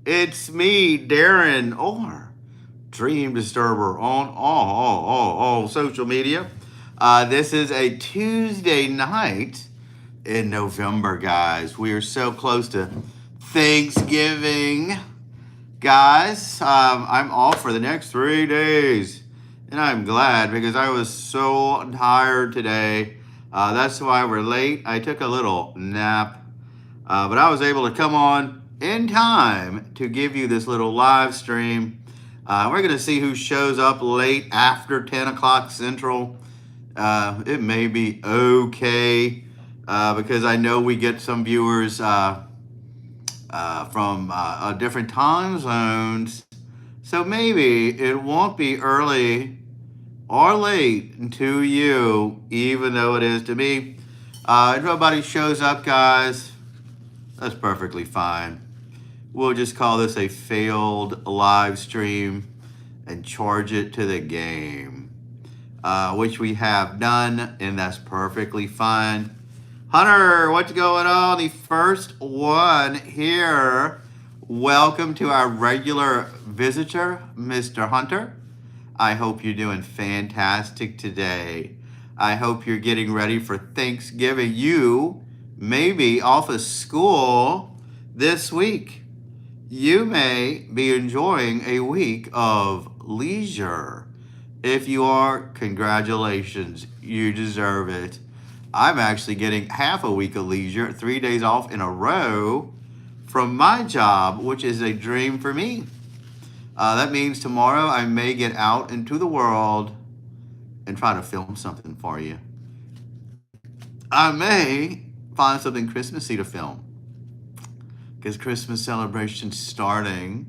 It's me, Darren, or Dream Disturber on all social media. This is a Tuesday night in November, guys. We are so close to Thanksgiving, guys. I'm off for the next 3 days, and I'm glad because I was so tired today. That's why we're late. I took a little nap, but I was able to come on in time to give you this little live stream. We're going to see who shows up late after 10 o'clock Central. It may be okay because I know we get some viewers from different time zones. So maybe it won't be early or late to you, even though it is to me. If nobody shows up, guys, that's perfectly fine. We'll just call this a failed live stream and charge it to the game, which we have done, and that's perfectly fine. Hunter, what's going on? The first one here. Welcome to our regular visitor, Mr. Hunter. I hope you're doing fantastic today. I hope you're getting ready for Thanksgiving. You may be off of school this week. You may be enjoying a week of leisure. If you are, congratulations. You deserve it. I'm actually getting half a week of leisure, 3 days off in a row from my job, which is a dream for me. That means tomorrow I may get out into the world and try to film something for you. I may find something Christmassy to film because Christmas celebration's starting,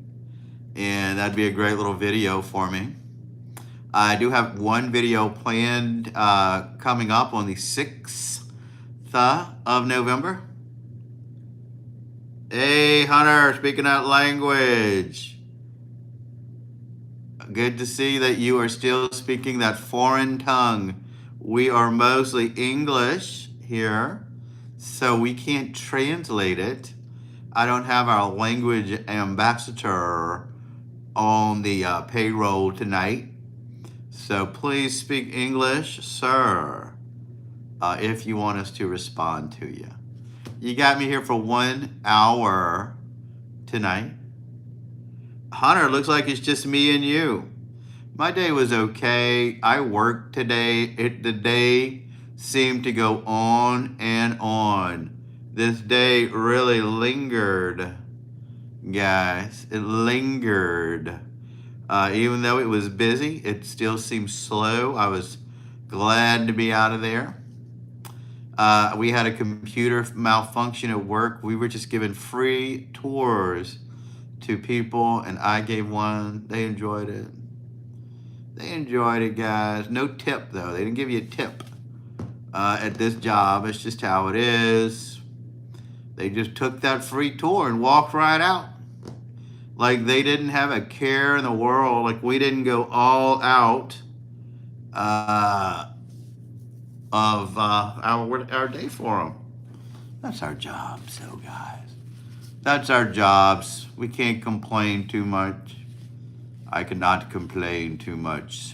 and that'd be a great little video for me. I do have one video planned coming up on the 6th of November. Hey, Hunter, speaking that language. Good to see that you are still speaking that foreign tongue. We are mostly English here, so we can't translate it. I don't have our language ambassador on the payroll tonight. So please speak English, sir, if you want us to respond to you. You got me here for 1 hour tonight. Hunter, looks like it's just me and you. My day was okay. I worked today. The day seemed to go on and on. This day really lingered, guys. It lingered. Even though it was busy, it still seemed slow. I was glad to be out of there. We had a computer malfunction at work. We were just giving free tours to people, and I gave one. They enjoyed it. They enjoyed it, guys. No tip, though. They didn't give you a tip at this job. It's just how it is. They just took that free tour and walked right out. Like they didn't have a care in the world. Like we didn't go all out of our day for them. That's our job, so guys. That's our jobs. We can't complain too much. I cannot complain too much,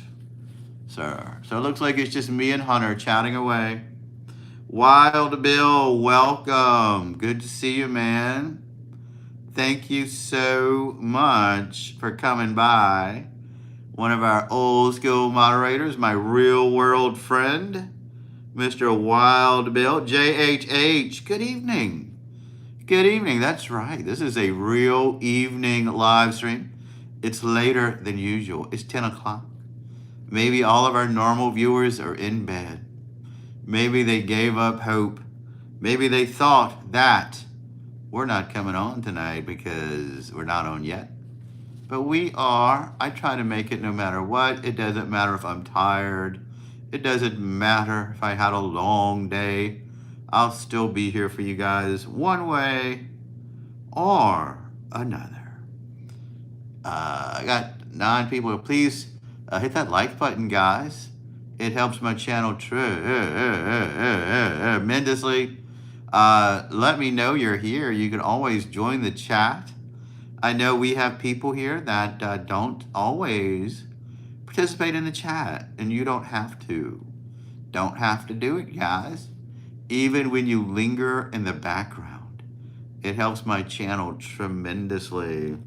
sir. So it looks like it's just me and Hunter chatting away. Wild Bill, welcome. Good to see you, man. Thank you so much for coming by. One of our old school moderators, my real world friend, Mr. Wild Bill, JHH. Good evening. Good evening. That's right. This is a real evening live stream. It's later than usual. It's 10 o'clock. Maybe all of our normal viewers are in bed. Maybe they gave up hope. Maybe they thought that we're not coming on tonight because we're not on yet. But we are. I try to make it no matter what. It doesn't matter if I'm tired. It doesn't matter if I had a long day. I'll still be here for you guys one way or another. I got 9 people. Please hit that like button, guys. It helps my channel tremendously. Let me know you're here. You can always join the chat. I know we have people here that don't always participate in the chat, and you don't have to. Don't have to do it, guys. Even when you linger in the background, it helps my channel tremendously.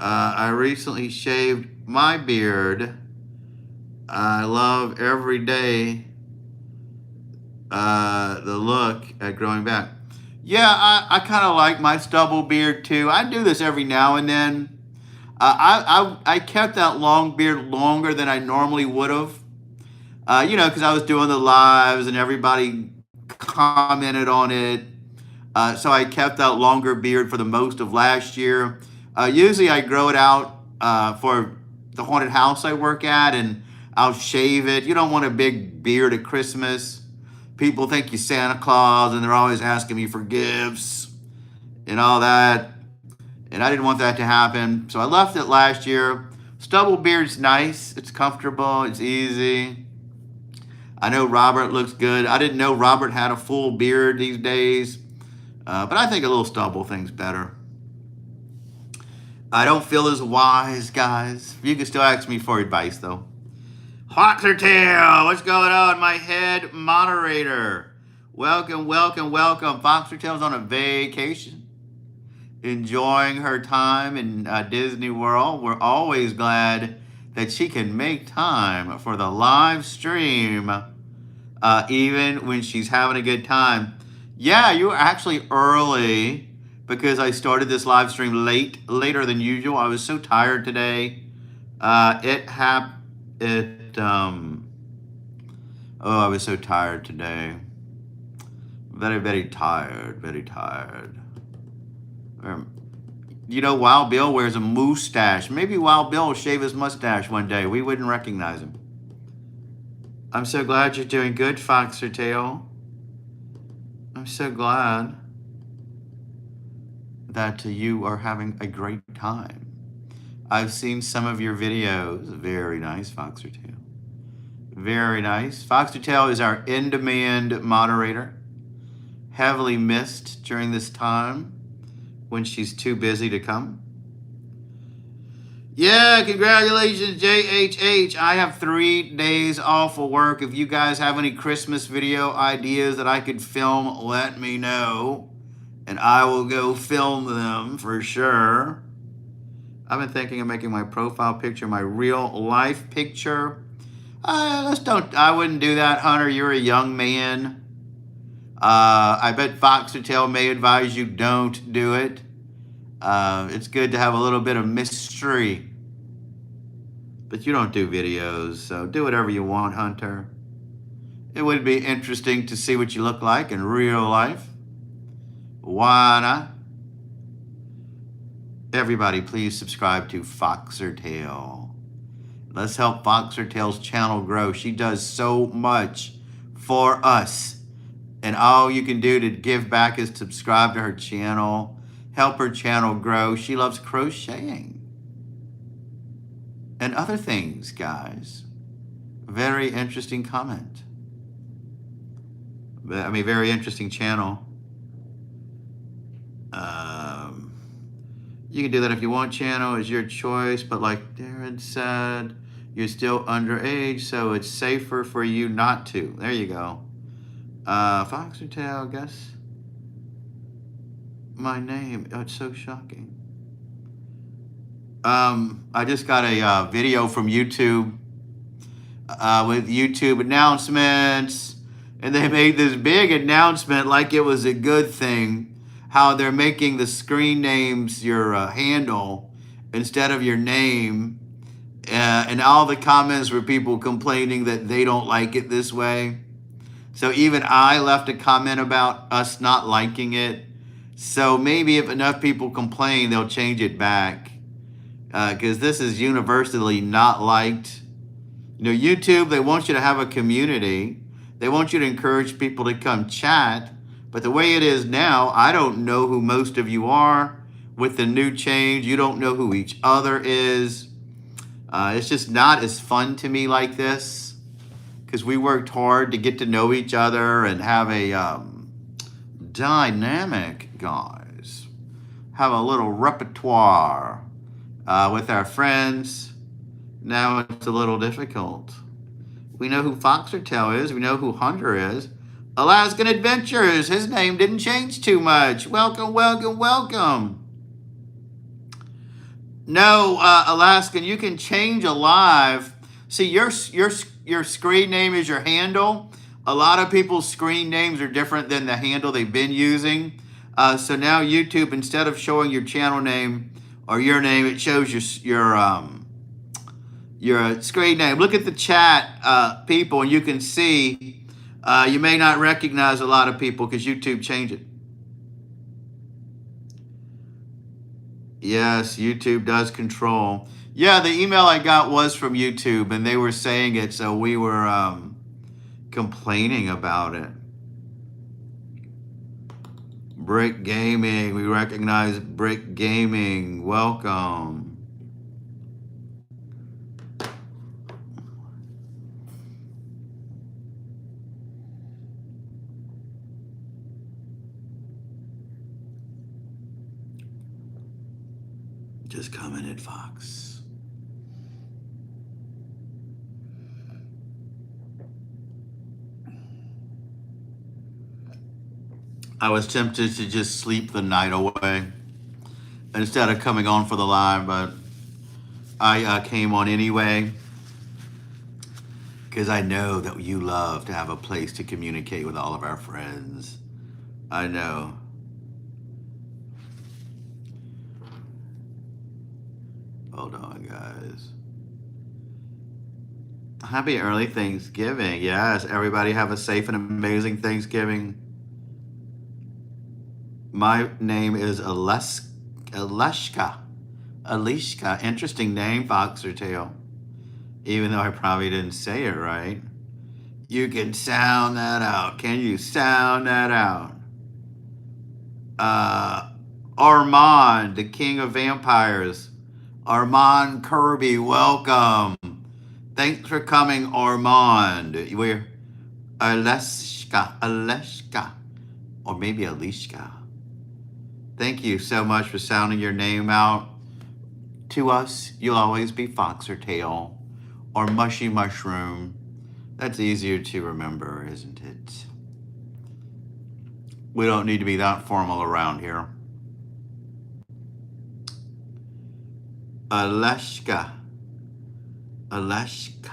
I recently shaved my beard. I love every day the look at growing back. Yeah, I kind of like my stubble beard too. I do this every now and then. I kept that long beard longer than I normally would have. Because I was doing the lives and everybody commented on it. So I kept that longer beard for the most of last year. Usually I grow it out for the haunted house I work at, and I'll shave it. You don't want a big beard at Christmas. People think you're Santa Claus, and they're always asking me for gifts and all that. And I didn't want that to happen. So I left it last year. Stubble beard's nice. It's comfortable. It's easy. I know Robert looks good. I didn't know Robert had a full beard these days. But I think a little stubble thing's better. I don't feel as wise, guys. You can still ask me for advice, though. Foxertail, what's going on, my head moderator? Welcome, welcome, welcome. Foxertail's on a vacation, enjoying her time in Disney World. We're always glad that she can make time for the live stream, even when she's having a good time. Yeah, you were actually early because I started this live stream later than usual. I was so tired today. I was so tired today. Very, very tired, very tired. Wild Bill wears a mustache. Maybe Wild Bill will shave his mustache one day. We wouldn't recognize him. I'm so glad you're doing good, Foxertail. I'm so glad that you are having a great time. I've seen some of your videos. Very nice, Foxertail. Very nice. Foxertail is our in-demand moderator. Heavily missed during this time when she's too busy to come. Yeah, congratulations, JHH. I have 3 days off of work. If you guys have any Christmas video ideas that I could film, let me know, and I will go film them for sure. I've been thinking of making my profile picture my real life picture. I wouldn't do that, Hunter. You're a young man. I bet Foxertail may advise you don't do it. It's good to have a little bit of mystery. But you don't do videos, so do whatever you want, Hunter. It would be interesting to see what you look like in real life. Why not? Everybody, please subscribe to Foxertail. Let's help Foxertail's channel grow. She does so much for us. And all you can do to give back is subscribe to her channel. Help her channel grow. She loves crocheting and other things, guys. Very interesting comment. Very interesting channel. You can do that if you want. Channel is your choice, but like Darren said, you're still underage, so it's safer for you not to. There you go. Foxertail, guess my name. Oh, it's so shocking. I just got a video from YouTube with YouTube announcements, and they made this big announcement like it was a good thing, how they're making the screen names your handle instead of your name, and all the comments were people complaining that they don't like it this way. So even I left a comment about us not liking it. So maybe if enough people complain, they'll change it back. Because this is universally not liked. YouTube, they want you to have a community. They want you to encourage people to come chat. But the way it is now, I don't know who most of you are. With the new change, you don't know who each other is. It's just not as fun to me like this, because we worked hard to get to know each other and have a dynamic, guys, have a little repertoire with our friends. Now it's a little difficult. We know who Foxertail is. We know who Hunter is. Alaskan Adventures. His name didn't change too much. Welcome, welcome, welcome. No, Alaskan, you can change a live. See, your screen name is your handle. A lot of people's screen names are different than the handle they've been using. So now YouTube, instead of showing your channel name or your name, it shows your screen name. Look at the chat, people, and you can see you may not recognize a lot of people because YouTube changed it. Yes, YouTube does control. Yeah, the email I got was from YouTube, and they were saying it, so we were complaining about it. Brick Gaming, we recognize Brick Gaming. Welcome. Just commented Fox. I was tempted to just sleep the night away instead of coming on for the live, but I came on anyway because I know that you love to have a place to communicate with all of our friends. I know. Hold on, guys. Happy early Thanksgiving. Yes, everybody have a safe and amazing Thanksgiving. My name is Aleshka. Alishka. Interesting name, Foxertail. Even though I probably didn't say it right. You can sound that out. Can you sound that out? Armand, the king of vampires. Armand Kirby, welcome. Thanks for coming, Armand. We're Aleshka, or maybe Alishka. Thank you so much for sounding your name out. To us, you'll always be Foxertail or Mushy Mushroom. That's easier to remember, isn't it? We don't need to be that formal around here. Aleshka. Aleshka.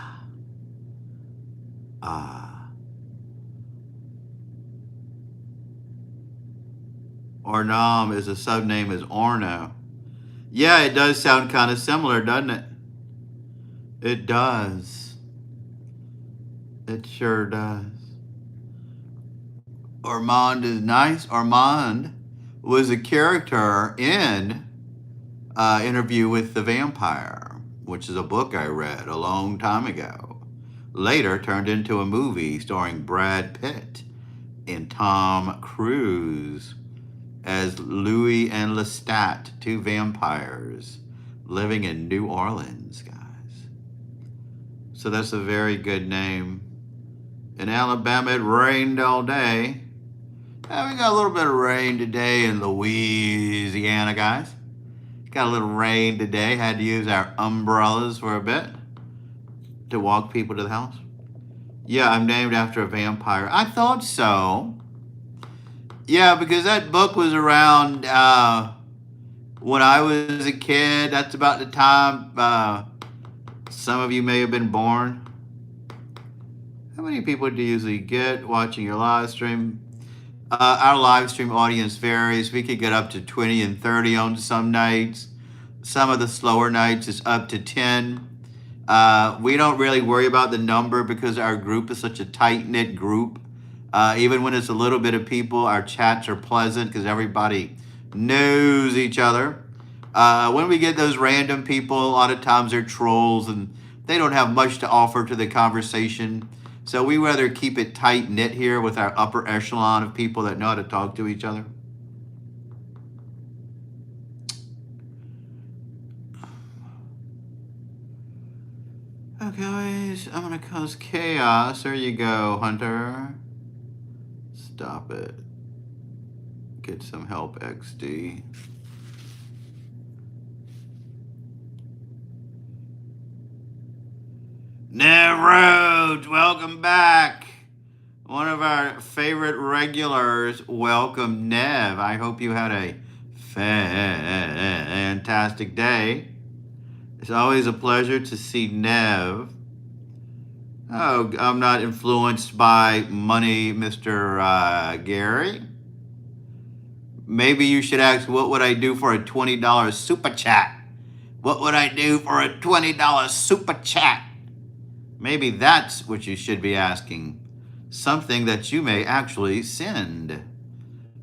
Ornam is a subname is Orno. Yeah, it does sound kind of similar, doesn't it? It does. It sure does. Armand is nice. Armand was a character in Interview with the Vampire, which is a book I read a long time ago. Later turned into a movie starring Brad Pitt and Tom Cruise as Louis and Lestat, two vampires living in New Orleans, guys. So that's a very good name. In Alabama, it rained all day. We got a little bit of rain today in Louisiana, guys. Got a little rain today. Had to use our umbrellas for a bit to walk people to the house. Yeah, I'm named after a vampire. I thought so. Yeah, because that book was around when I was a kid. That's about the time some of you may have been born. How many people do you usually get watching your live stream? Our live stream audience varies. We could get up to 20 and 30 on some nights. Some of the slower nights is up to 10. We don't really worry about the number because our group is such a tight-knit group. Even when it's a little bit of people, our chats are pleasant because everybody knows each other. When we get those random people, a lot of times they're trolls and they don't have much to offer to the conversation. So we rather keep it tight-knit here with our upper echelon of people that know how to talk to each other. Okay, guys, I'm going to cause chaos. There you go, Hunter. Stop it. Get some help, XD. Nev Rhodes, welcome back. One of our favorite regulars. Welcome, Nev. I hope you had a fantastic day. It's always a pleasure to see Nev. Oh, I'm not influenced by money, Mr. Gary. Maybe you should ask, what would I do for a $20 super chat? What would I do for a $20 super chat? Maybe that's what you should be asking. Something that you may actually send.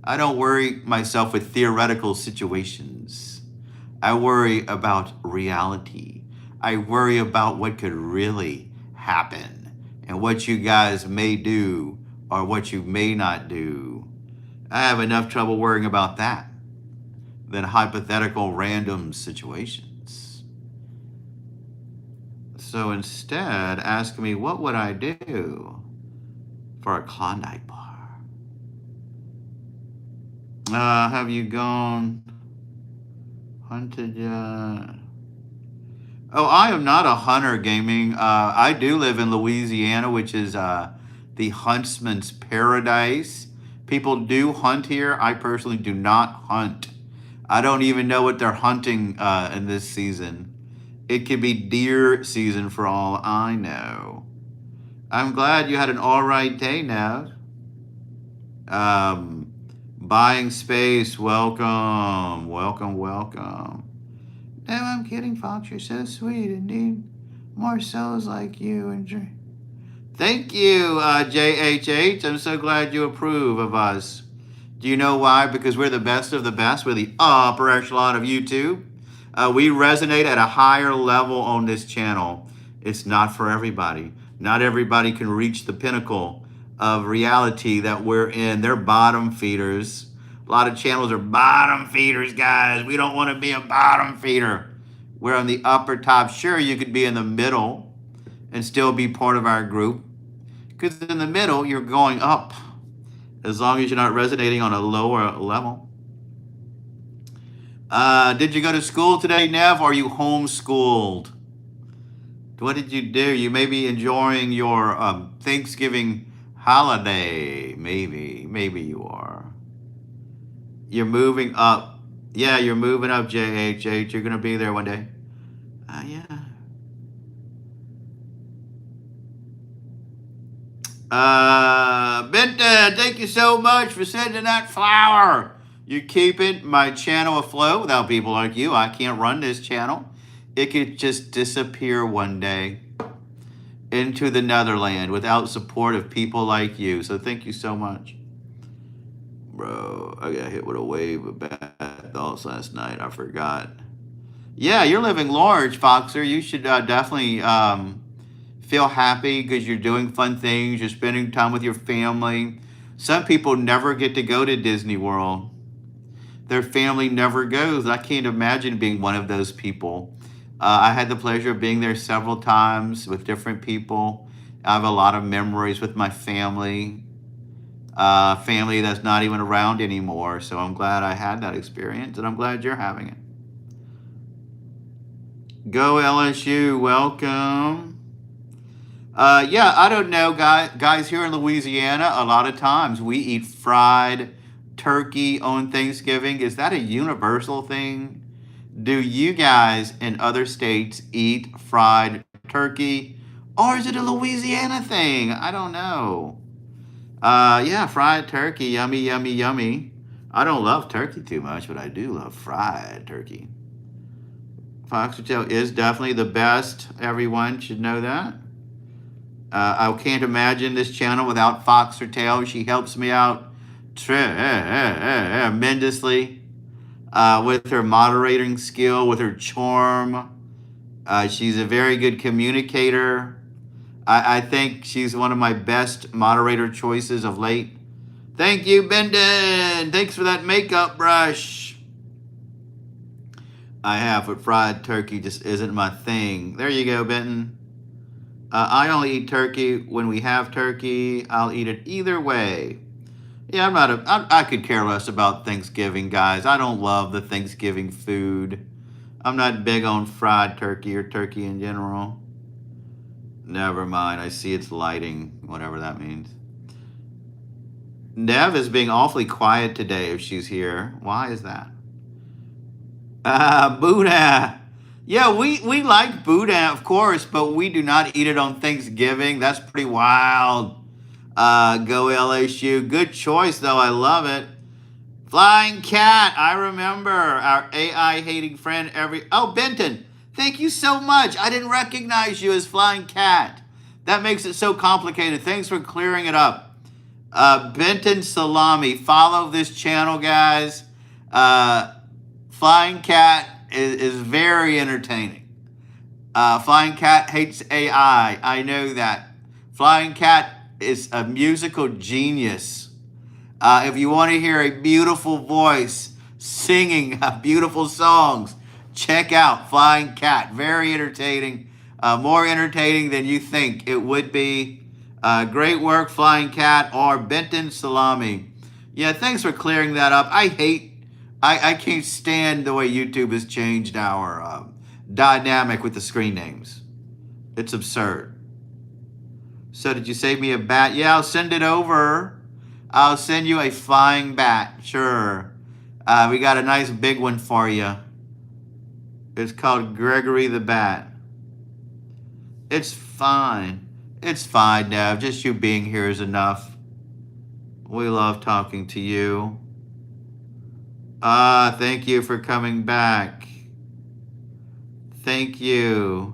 I don't worry myself with theoretical situations. I worry about reality. I worry about what could really happen and what you guys may do or what you may not do. I have enough trouble worrying about that than hypothetical random situations. So instead, ask me, what would I do for a Klondike bar? Have you gone hunted yet? Oh, I am not a hunter gaming. I do live in Louisiana, which is the huntsman's paradise. People do hunt here. I personally do not hunt. I don't even know what they're hunting in this season. It could be deer season for all I know. I'm glad you had an all right day, Nev. Buying space, welcome, welcome, welcome. No, I'm kidding, Fox. You're so sweet and need more souls like you. And thank you, JHH. I'm so glad you approve of us. Do you know why? Because we're the best of the best. We're the upper echelon of YouTube. We resonate at a higher level on this channel. It's not for everybody. Not everybody can reach the pinnacle of reality that we're in. They're bottom feeders. A lot of channels are bottom feeders, guys. We don't want to be a bottom feeder. We're on the upper top. Sure, you could be in the middle and still be part of our group. Because in the middle, you're going up. As long as you're not resonating on a lower level. Did you go to school today, Nev, or are you homeschooled? What did you do? You may be enjoying your Thanksgiving holiday. Maybe you are. You're moving up. Yeah, you're moving up, JHH. You're going to be there one day. Yeah. Benton, thank you so much for sending that flower. You're keeping my channel afloat. Without people like you, I can't run this channel. It could just disappear one day into the Netherland without support of people like you. So thank you so much. Bro, I got hit with a wave of bad thoughts last night. I forgot. Yeah, you're living large, Foxer. You should definitely feel happy because you're doing fun things. You're spending time with your family. Some people never get to go to Disney World. Their family never goes. I can't imagine being one of those people. I had the pleasure of being there several times with different people. I have a lot of memories with my family. Family that's not even around anymore. So I'm glad I had that experience, and I'm glad you're having it. Go LSU, welcome. Yeah, I don't know, guys. Here in Louisiana, a lot of times we eat fried turkey on Thanksgiving. Is that a universal thing? Do you guys in other states eat fried turkey, or is it a Louisiana thing? I don't know. Yeah, fried turkey, yummy, yummy, yummy. I don't love turkey too much, but I do love fried turkey. Foxtail is definitely the best. Everyone should know that. I can't imagine this channel without Foxtail. She helps me out tremendously with her moderating skill, with her charm. She's a very good communicator. I think she's one of my best moderator choices of late. Thank you, Benden. Thanks for that makeup brush. I have, but fried turkey just isn't my thing. There you go, Benton. I only eat turkey when we have turkey. I'll eat it either way. Yeah, I could care less about Thanksgiving, guys. I don't love the Thanksgiving food. I'm not big on fried turkey or turkey in general. Never mind. I see it's lighting, whatever that means. Nev is being awfully quiet today if she's here. Why is that? Boudin. Yeah, we like boudin, of course, but we do not eat it on Thanksgiving. That's pretty wild. Go LSU. Good choice, though. I love it. Flying Cat. I remember our AI hating friend Oh, Benton. Thank you so much. I didn't recognize you as Flying Cat. That makes it so complicated. Thanks for clearing it up. Benton Salami. Follow this channel, guys. Flying Cat is very entertaining. Flying Cat hates AI. I know that. Flying Cat is a musical genius. If you want to hear a beautiful voice singing beautiful songs, check out Flying Cat. Very entertaining. More entertaining than you think it would be. Great work, Flying Cat or Benton Salami. Yeah, thanks for clearing that up. I can't stand the way YouTube has changed our dynamic with the screen names. It's absurd. So did you save me a bat? Yeah, I'll send it over. I'll send you a flying bat. Sure. We got a nice big one for you. It's called Gregory the Bat. It's fine. It's fine, Nev. Just you being here is enough. We love talking to you. Thank you for coming back. Thank you.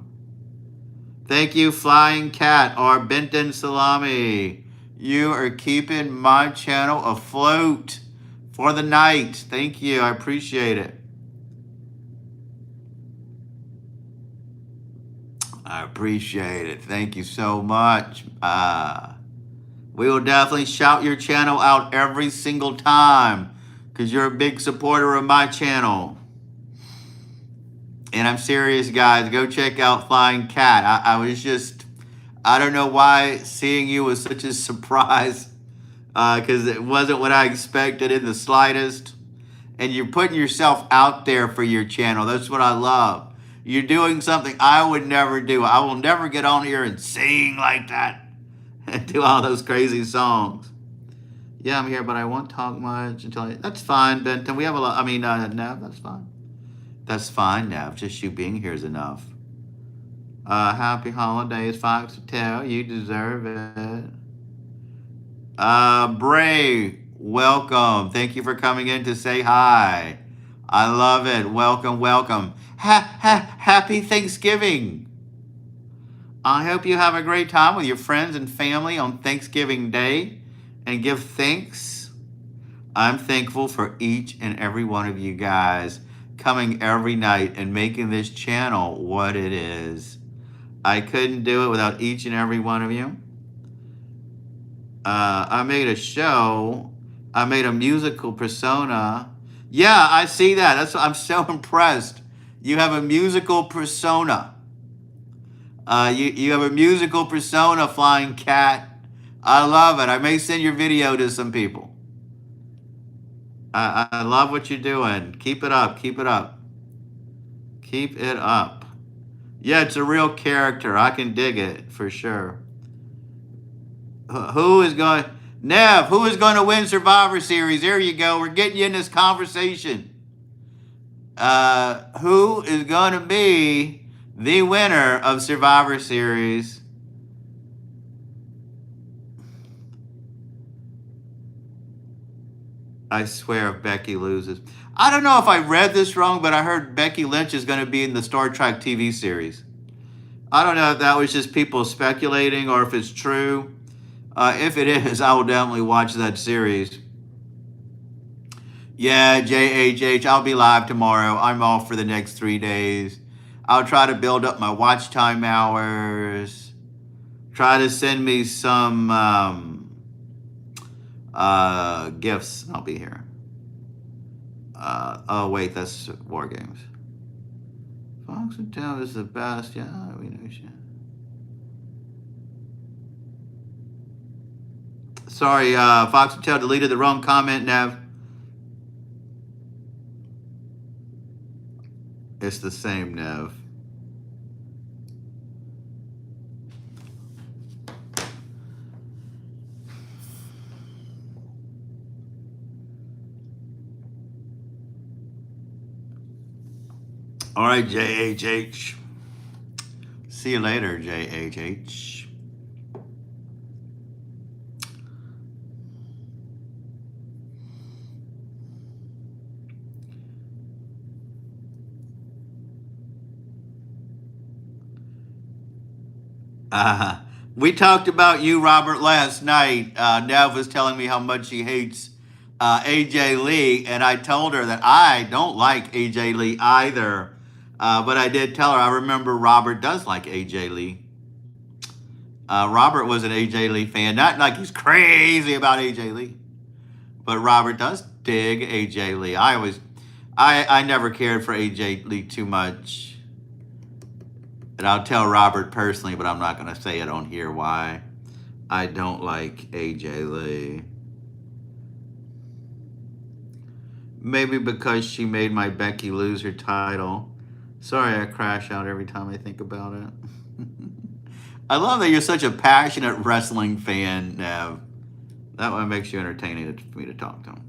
Thank you, Flying Cat or Benton Salami. You are keeping my channel afloat for the night. Thank you. I appreciate it. I appreciate it. Thank you so much. We will definitely shout your channel out every single time because you're a big supporter of my channel. And I'm serious, guys. Go check out Flying Cat. I don't know why seeing you was such a surprise because it wasn't what I expected in the slightest. And you're putting yourself out there for your channel. That's what I love. You're doing something I would never do. I will never get on here and sing like that and do all those crazy songs. Yeah, I'm here, but I won't talk much until that's fine, Benton. We have a lot. Nev, that's fine. That's fine, Nev. Just you being here is enough. Happy holidays, Foxtail. You deserve it. Bray, welcome. Thank you for coming in to say hi. I love it. Welcome, welcome. Happy Thanksgiving. I hope you have a great time with your friends and family on Thanksgiving Day and give thanks. I'm thankful for each and every one of you guys coming every night and making this channel what it is. I couldn't do it without each and every one of you. I made a show. I made a musical persona. Yeah, I see that. I'm so impressed. You have a musical persona. You have a musical persona, Flying Cat. I love it. I may send your video to some people. I love what you're doing. Keep it up. Keep it up. Keep it up. Yeah, it's a real character. I can dig it for sure. Nev, who is going to win Survivor Series? There you go. We're getting you in this conversation. Who is going to be the winner of Survivor Series? I swear if Becky loses. I don't know if I read this wrong, but I heard Becky Lynch is going to be in the Star Trek TV series. I don't know if that was just people speculating or if it's true. If it is, I will definitely watch that series. Yeah, JHH, I'll be live tomorrow. I'm off for the next 3 days. I'll try to build up my watch time hours. Try to send me some gifts. I'll be here. Oh, wait, that's War Games. Fox and Tail is the best. Yeah, we know shit. Sorry, Fox and Tail deleted the wrong comment, Nev. It's the same, Nev. All right, JHH. See you later, JHH. We talked about you, Robert, last night. Nev was telling me how much she hates AJ Lee, and I told her that I don't like AJ Lee either. But I did tell her I remember Robert does like AJ Lee. Robert was an AJ Lee fan, not like he's crazy about AJ Lee, but Robert does dig AJ Lee. I never cared for AJ Lee too much. And I'll tell Robert personally, but I'm not going to say it on here why I don't like AJ Lee. Maybe because she made my Becky lose her title. Sorry, I crash out every time I think about it. I love that you're such a passionate wrestling fan, Nev. That one makes you entertaining for me to talk to him.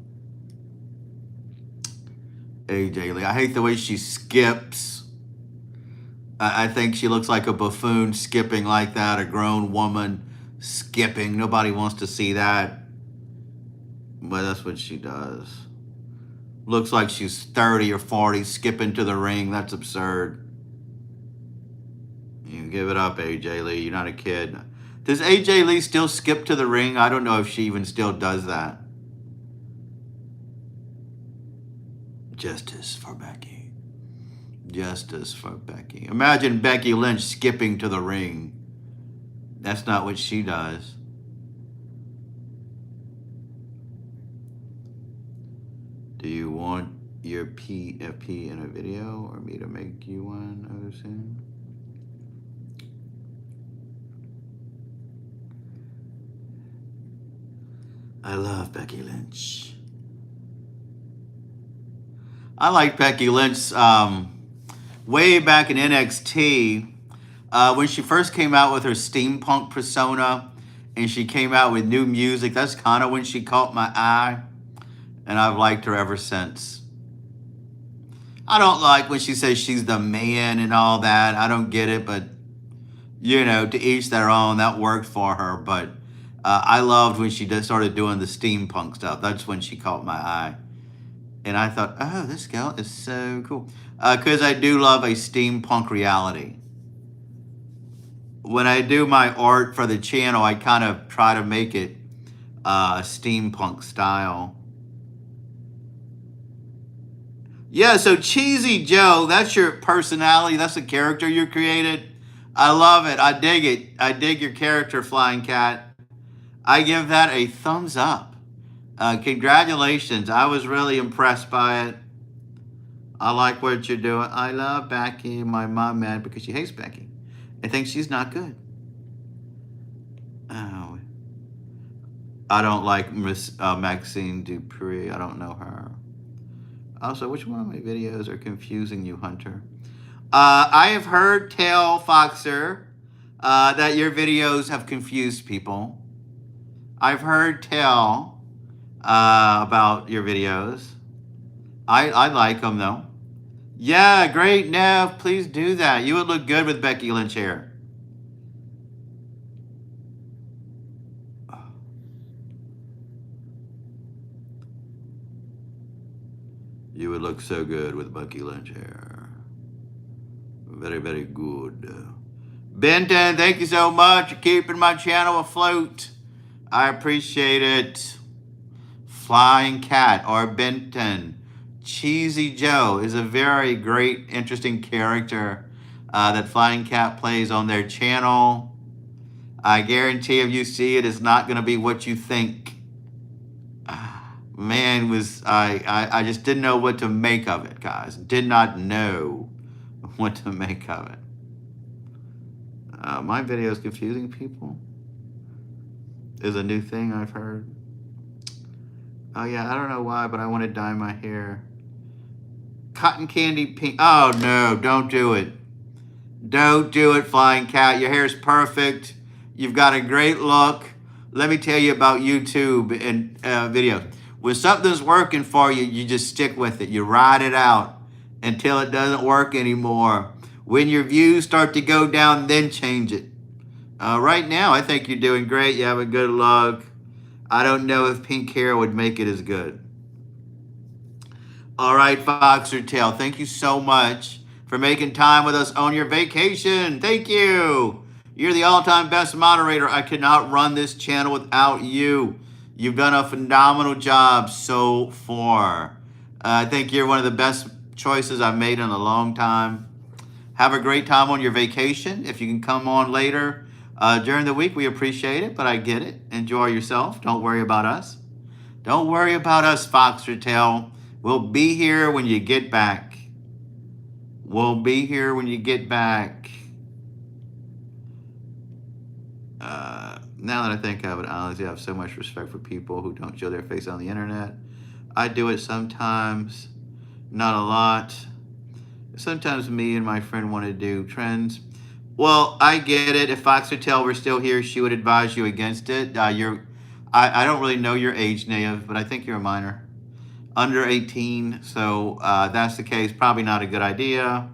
AJ Lee. I hate the way she skips. I think she looks like a buffoon skipping like that, a grown woman skipping. Nobody wants to see that. But that's what she does. Looks like she's 30 or 40 skipping to the ring. That's absurd. You give it up, AJ Lee. You're not a kid. Does AJ Lee still skip to the ring? I don't know if she even still does that. Justice for Becky. Justice for Becky. Imagine Becky Lynch skipping to the ring. That's not what she does. Do you want your PFP in a video or me to make you one, Ocean? I love Becky Lynch. I like Becky Lynch way back in NXT when she first came out with her steampunk persona and she came out with new music. That's kind of when she caught my eye, and I've liked her ever since. I don't like when she says she's the man and all that. I don't get it, but you know, to each their own. That worked for her, but I loved when she just started doing the steampunk stuff. That's when she caught my eye. And I thought, oh, this gal is so cool. Because I do love a steampunk reality. When I do my art for the channel, I kind of try to make it steampunk style. Yeah, so Cheesy Joe, that's your personality. That's a character you created. I love it. I dig it. I dig your character, Flying Cat. I give that a thumbs up. Congratulations. I was really impressed by it. I like what you're doing. I love Becky. My mom mad because she hates Becky. I think she's not good. Oh. I don't like Miss Maxine Dupree. I don't know her. Also, which one of my videos are confusing you, Hunter? I have heard, tell Foxer, that your videos have confused people. I've heard tell about your videos. I like them, though. Yeah, great, Nev. Please do that. You would look good with Becky Lynch hair. You would look so good with Becky Lynch hair. Very, very good. Benton, thank you so much for keeping my channel afloat. I appreciate it. Flying Cat or Benton. Cheesy Joe is a very great, interesting character that Flying Cat plays on their channel. I guarantee if you see it, it's not going to be what you think. Man, I just didn't know what to make of it, guys. Did not know what to make of it. My video is confusing people. Is a new thing I've heard. Oh yeah, I don't know why, but I want to dye my hair. Cotton candy pink. Oh no, don't do it. Don't do it, Flying Cat. Your hair is perfect. You've got a great look. Let me tell you about YouTube and videos. When something's working for you, you just stick with it. You ride it out until it doesn't work anymore. When your views start to go down, then change it. Right now, I think you're doing great. You have a good look. I don't know if pink hair would make it as good. All right, Fox or Tail, thank you so much for making time with us on your vacation. Thank you. You're the all-time best moderator. I could not run this channel without you. You've done a phenomenal job so far. I think you're one of the best choices I've made in a long time. Have a great time on your vacation. If you can come on later during the week, we appreciate it, but I get it. Enjoy yourself. Don't worry about us. Don't worry about us, Fox or Tail. We'll be here when you get back. We'll be here when you get back. Now that I think of it, honestly, I have so much respect for people who don't show their face on the internet. I do it sometimes, not a lot. Sometimes me and my friend want to do trends. Well, I get it. If Fox or Tail were still here, she would advise you against it. I don't really know your age, Native, but I think you're a minor. Under 18, so that's the case. Probably not a good idea.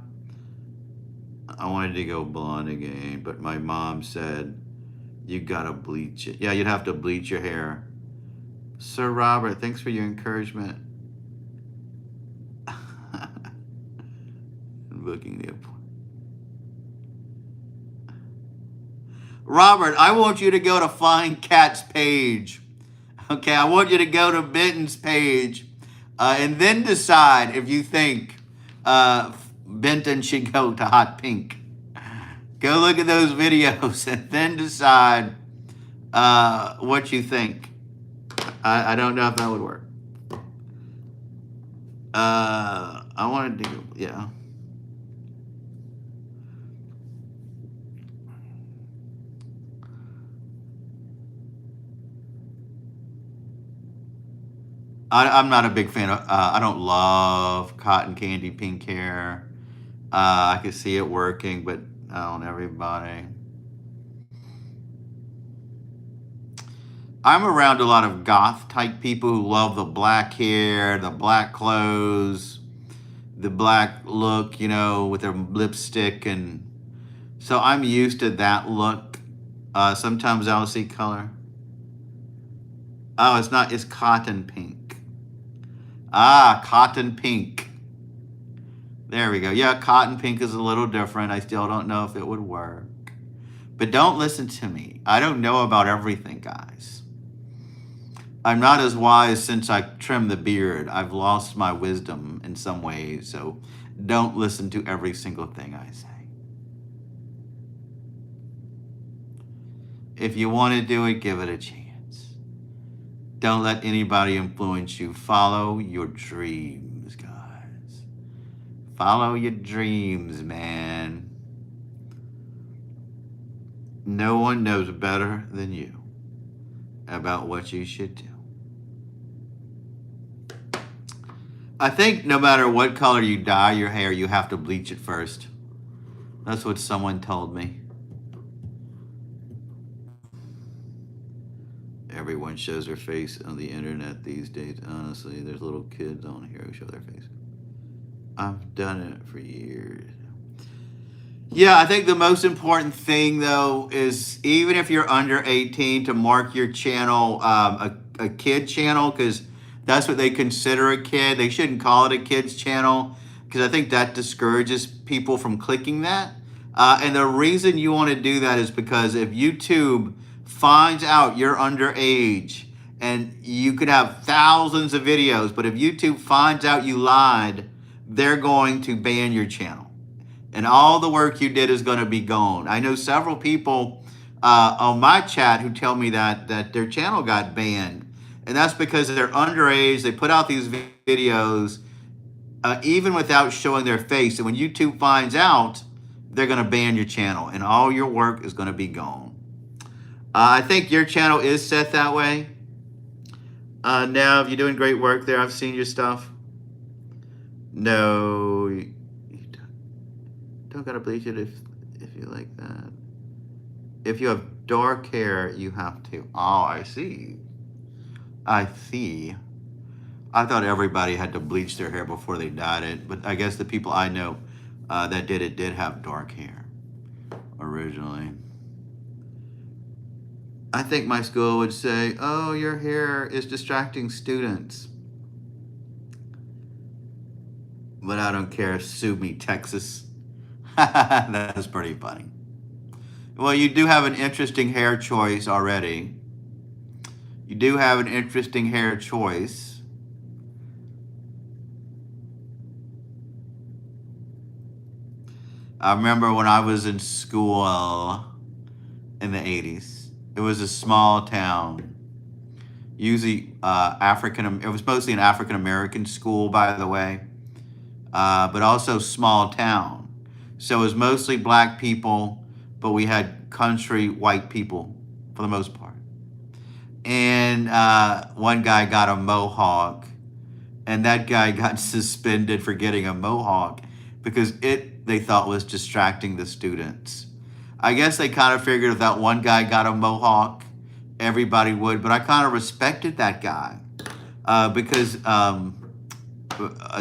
I wanted to go blonde again, but my mom said, you gotta bleach it. Yeah, you'd have to bleach your hair. Sir Robert, thanks for your encouragement. Looking the Robert, I want you to go to Find Cat's page. Okay, I want you to go to Benton's page and then decide if you think Benton should go to Hot Pink. Go look at those videos and then decide what you think. I don't know if that would work. I wanted to, yeah. I'm not a big fan of, I don't love cotton candy pink hair. I could see it working, but not everybody. I'm around a lot of goth type people who love the black hair, the black clothes, the black look, you know, with their lipstick. And so I'm used to that look. Sometimes I'll see color. Oh, it's not, it's cotton pink. Ah, cotton pink. There we go. Yeah, cotton pink is a little different. I still don't know if it would work. But don't listen to me. I don't know about everything, guys. I'm not as wise since I trimmed the beard. I've lost my wisdom in some ways, so don't listen to every single thing I say. If you want to do it, give it a chance. Don't let anybody influence you. Follow your dreams, guys. Follow your dreams, man. No one knows better than you about what you should do. I think no matter what color you dye your hair, you have to bleach it first. That's what someone told me. Everyone shows their face on the internet these days. Honestly, there's little kids on here who show their face. I've done it for years. Yeah, I think the most important thing, though, is even if you're under 18, to mark your channel a kid channel, because that's what they consider a kid. They shouldn't call it a kid's channel, because I think that discourages people from clicking that. And the reason you want to do that is because if YouTube finds out you're underage, and you could have thousands of videos, but if YouTube finds out you lied, they're going to ban your channel. And all the work you did is going to be gone. I know several people on my chat who tell me that their channel got banned. And that's because they're underage. They put out these videos even without showing their face. And when YouTube finds out, they're going to ban your channel. And all your work is going to be gone. I think your channel is set that way. Now, you're doing great work there. I've seen your stuff. No, you don't gotta bleach it if you like that. If you have dark hair, you have to. Oh, I see. I see. I thought everybody had to bleach their hair before they dyed it, but I guess the people I know that did it did have dark hair originally. I think my school would say, "Oh, your hair is distracting students," but I don't care. Sue me, Texas. That's pretty funny. Well, you do have an interesting hair choice already. You do have an interesting hair choice. I remember when I was in school in the 80s, it was a small town. Usually it was mostly an African American school, by the way, but also small town. So it was mostly black people, but we had country white people for the most part. And one guy got a mohawk, and that guy got suspended for getting a mohawk because they thought was distracting the students. I guess they kind of figured if that one guy got a mohawk, everybody would. But I kind of respected that guy because the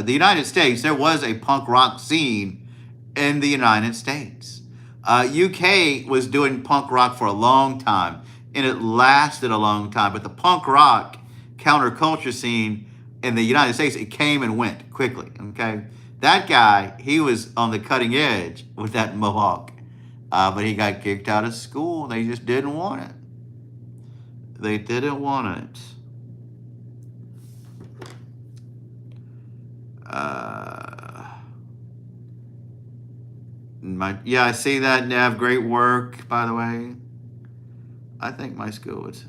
United States, there was a punk rock scene in the United States. UK was doing punk rock for a long time, and it lasted a long time. But the punk rock counterculture scene in the United States, it came and went quickly. Okay, that guy, he was on the cutting edge with that mohawk, but he got kicked out of school. They just didn't want it. They didn't want it. Yeah, I see that, Nev. Great work, by the way. I think my school would say.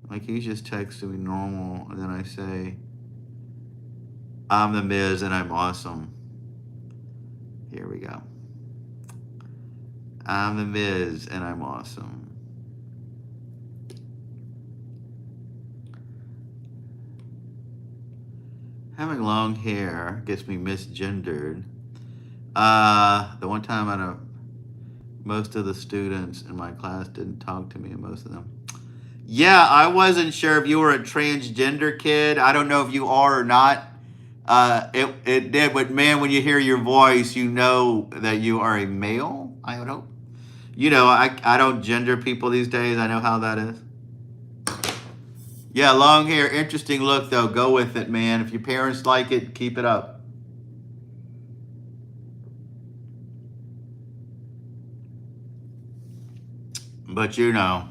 Like, he's just texting me normal, and then I say, I'm the Miz and I'm awesome. Here we go. I'm the Miz and I'm awesome. Having long hair gets me misgendered. The one time most of the students in my class didn't talk to me, and most of them. Yeah, I wasn't sure if you were a transgender kid. I don't know if you are or not. It did, but man, when you hear your voice, you know that you are a male. I would hope. You know, I don't gender people these days. I know how that is. Yeah, long hair, interesting look though. Go with it, man. If your parents like it, keep it up. But you know,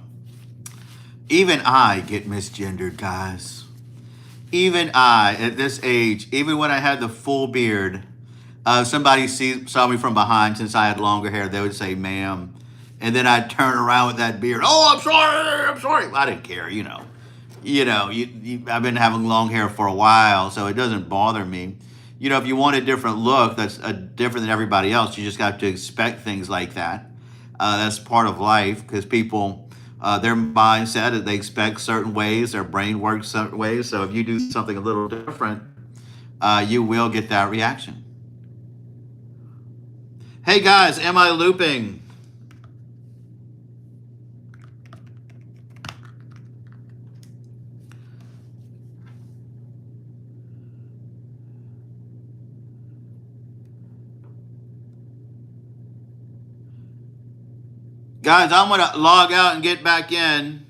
even I get misgendered, guys. Even I, at this age, even when I had the full beard, somebody saw me from behind since I had longer hair, they would say, ma'am. And then I'd turn around with that beard. Oh, I'm sorry. I'm sorry. I didn't care, you know. I've been having long hair for a while, so it doesn't bother me. You know, if you want a different look that's different than everybody else, you just got to expect things like that. That's part of life because people, their mindset is they expect certain ways, their brain works certain ways. So if you do something a little different, you will get that reaction. Hey guys, am I looping? Guys, I'm going to log out and get back in.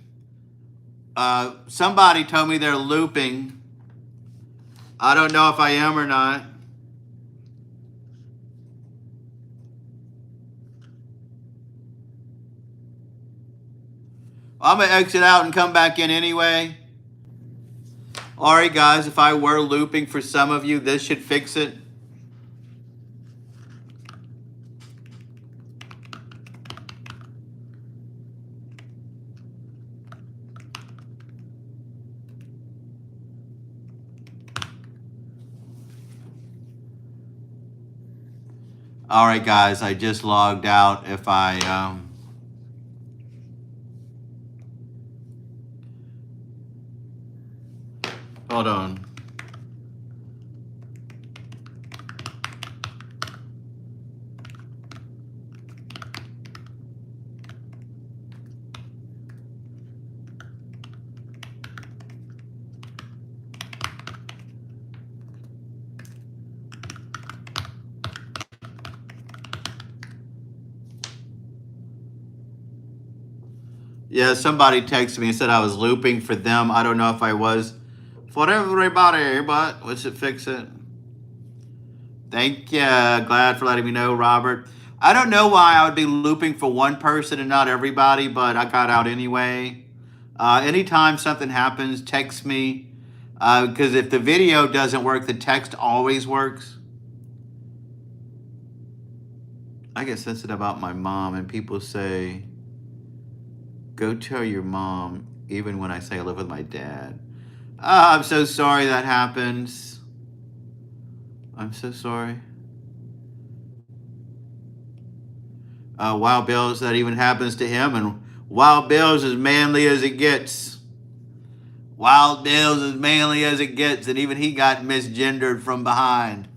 Somebody told me they're looping. I don't know if I am or not. I'm going to exit out and come back in anyway. All right, guys, if I were looping for some of you, this should fix it. All right, guys, I just logged out. If I hold on. Yeah, somebody texted me and said I was looping for them. I don't know if I was for everybody, but let's fix it. Thank you. Glad for letting me know, Robert. I don't know why I would be looping for one person and not everybody, but I got out anyway. Anytime something happens, text me. Because if the video doesn't work, the text always works. I get sensitive about my mom, and people say, go tell your mom, even when I say I live with my dad. I'm so sorry that happens. I'm so sorry. Wild Bill's, that even happens to him, and Wild Bill's as manly as it gets. Wild Bill's as manly as it gets, and even he got misgendered from behind.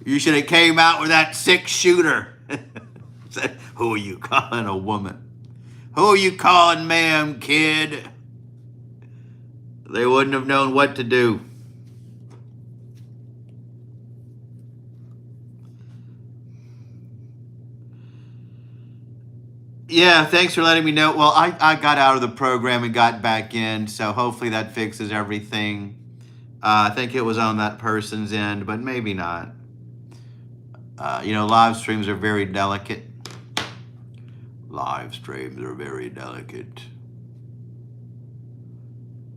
You should have came out with that 6-shooter. Said, who are you calling a woman? Who are you calling ma'am, kid? They wouldn't have known what to do. Yeah, thanks for letting me know. Well, I got out of the program and got back in, so hopefully that fixes everything. I think it was on that person's end, but maybe not. Live streams are very delicate. Live streams are very delicate.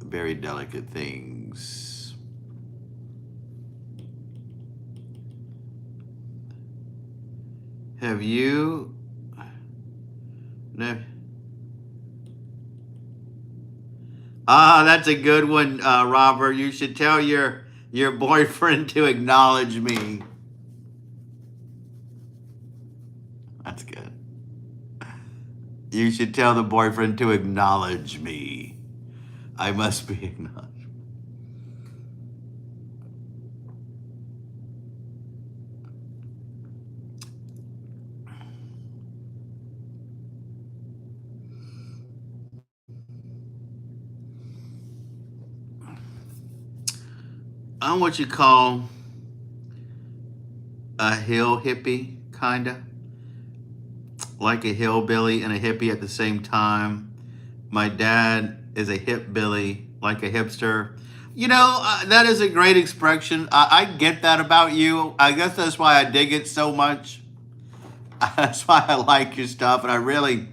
Very delicate things. Have you... No. That's a good one, Robert. You should tell your boyfriend to acknowledge me. That's good. You should tell the boyfriend to acknowledge me. I must be acknowledged. I'm what you call a hill hippie, kinda. Like a hillbilly and a hippie at the same time. My dad is a hipbilly, like a hipster. That is a great expression. I get that about you. I guess that's why I dig it so much. That's why I like your stuff, and I really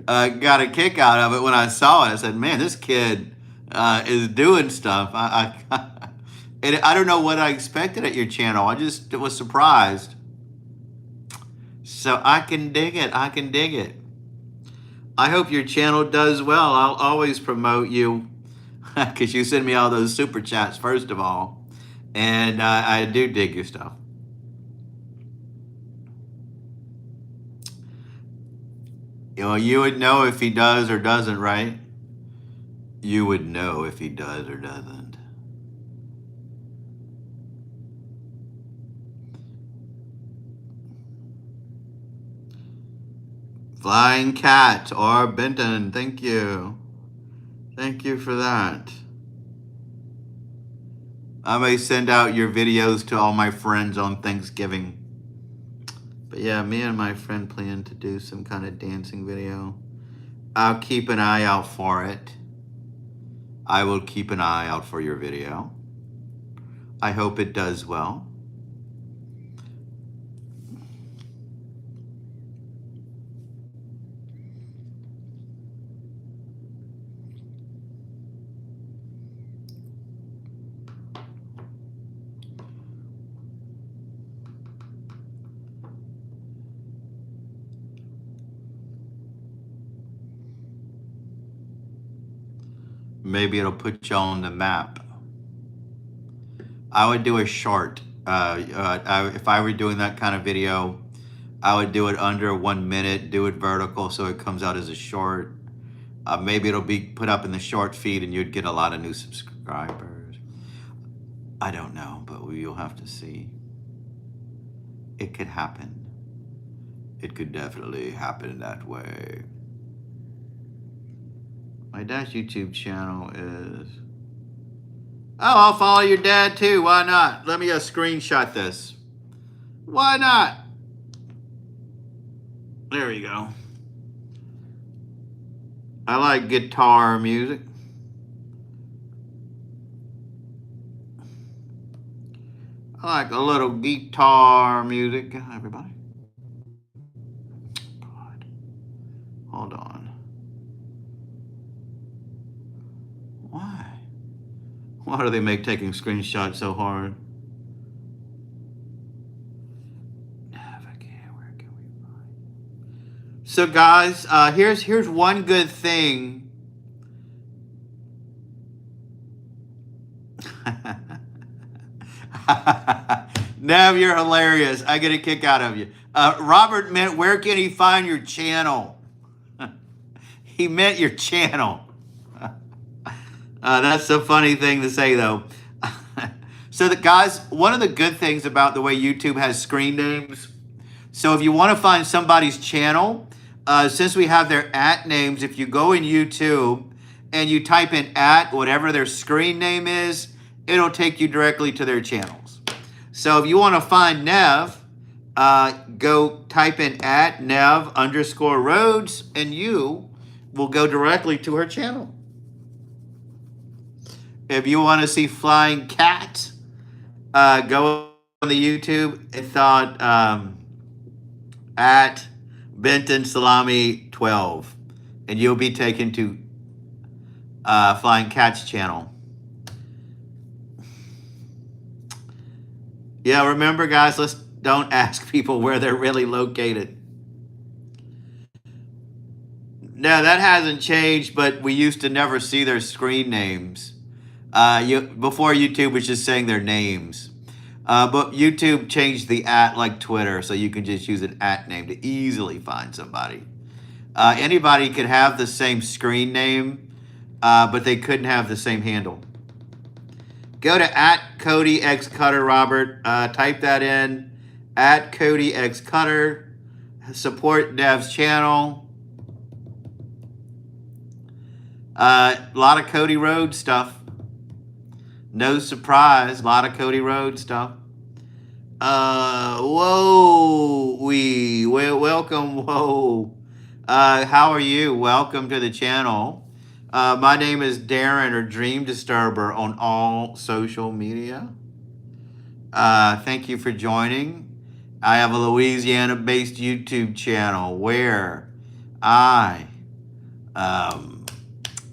got a kick out of it when I saw it. I said, man, this kid is doing stuff. And I don't know what I expected at your channel. I just was surprised. So I can dig it. I can dig it. I hope your channel does well. I'll always promote you because you send me all those super chats, first of all. And I do dig your stuff. You would know if he does or doesn't, right? You would know if he does or doesn't. Flying Cat or Benton, thank you. Thank you for that. I may send out your videos to all my friends on Thanksgiving. But yeah, me and my friend plan to do some kind of dancing video. I'll keep an eye out for it. I will keep an eye out for your video. I hope it does well. Maybe it'll put you on the map. I would do a short. If I were doing that kind of video, I would do it under 1 minute, do it vertical so it comes out as a short. Maybe it'll be put up in the short feed and you'd get a lot of new subscribers. I don't know, but you'll have to see. It could happen. It could definitely happen that way. My dad's YouTube channel is... Oh, I'll follow your dad too. Why not? Let me screenshot this. Why not? There you go. I like guitar music. I like a little guitar music. Everybody. God. Hold on. Why? Why do they make taking screenshots so hard? Navigate. Where can we find? So, guys, here's one good thing. Nev, you're hilarious. I get a kick out of you. Robert meant, where can he find your channel? He meant your channel. That's a funny thing to say, though. So, guys, one of the good things about the way YouTube has screen names, so if you want to find somebody's channel, since we have their @ names, if you go in YouTube and you type in @ whatever their screen name is, it'll take you directly to their channels. So if you want to find Nev, go type in @Nev_Rhodes, and you will go directly to her channel. If you want to see Flying Cat, go on the YouTube and thought @BentonSalami12, and you'll be taken to Flying Cat's channel. Yeah, remember, guys, don't ask people where they're really located. No, that hasn't changed, but we used to never see their screen names. Before YouTube was just saying their names. But YouTube changed the @ like Twitter, so you can just use an @ name to easily find somebody. Anybody could have the same screen name, but they couldn't have the same handle. Go to @CodyXCutter, Robert. Type that in, @CodyXCutter. Support Nev's channel. A lot of Cody Rhodes stuff. No surprise, a lot of Cody Rhodes stuff. Welcome. How are you? Welcome to the channel. My name is Darren, or dreamdisturber, on all social media. Thank you for joining. I have a Louisiana-based YouTube channel where I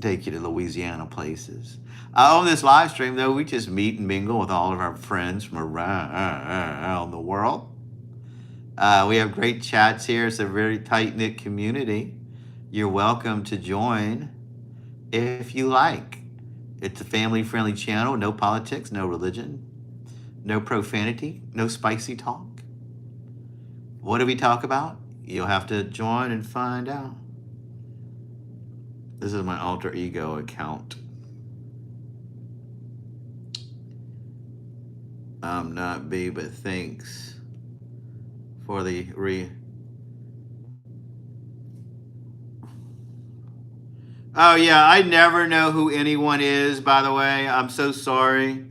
take you to Louisiana places. On this live stream, though, we just meet and mingle with all of our friends from around the world. We have great chats here. It's a very tight-knit community. You're welcome to join if you like. It's a family-friendly channel. No politics, no religion, no profanity, no spicy talk. What do we talk about? You'll have to join and find out. This is my alter ego account. I'm not B, but thanks for the Oh, yeah, I never know who anyone is, by the way. I'm so sorry.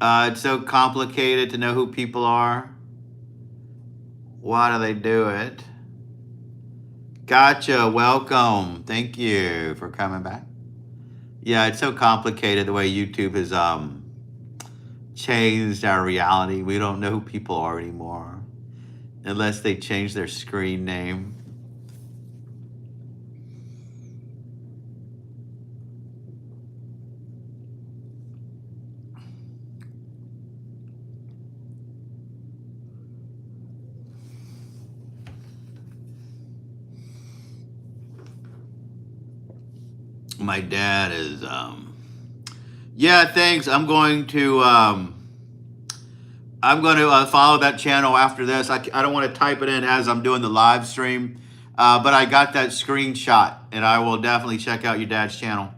It's so complicated to know who people are. Why do they do it? Gotcha. Welcome. Thank you for coming back. Yeah, it's so complicated the way YouTube has changed our reality. We don't know who people are anymore unless they change their screen name. My dad is yeah, thanks. I'm going to follow that channel after this. I don't want to type it in as I'm doing the live stream, but I got that screenshot, and I will definitely check out your dad's channel.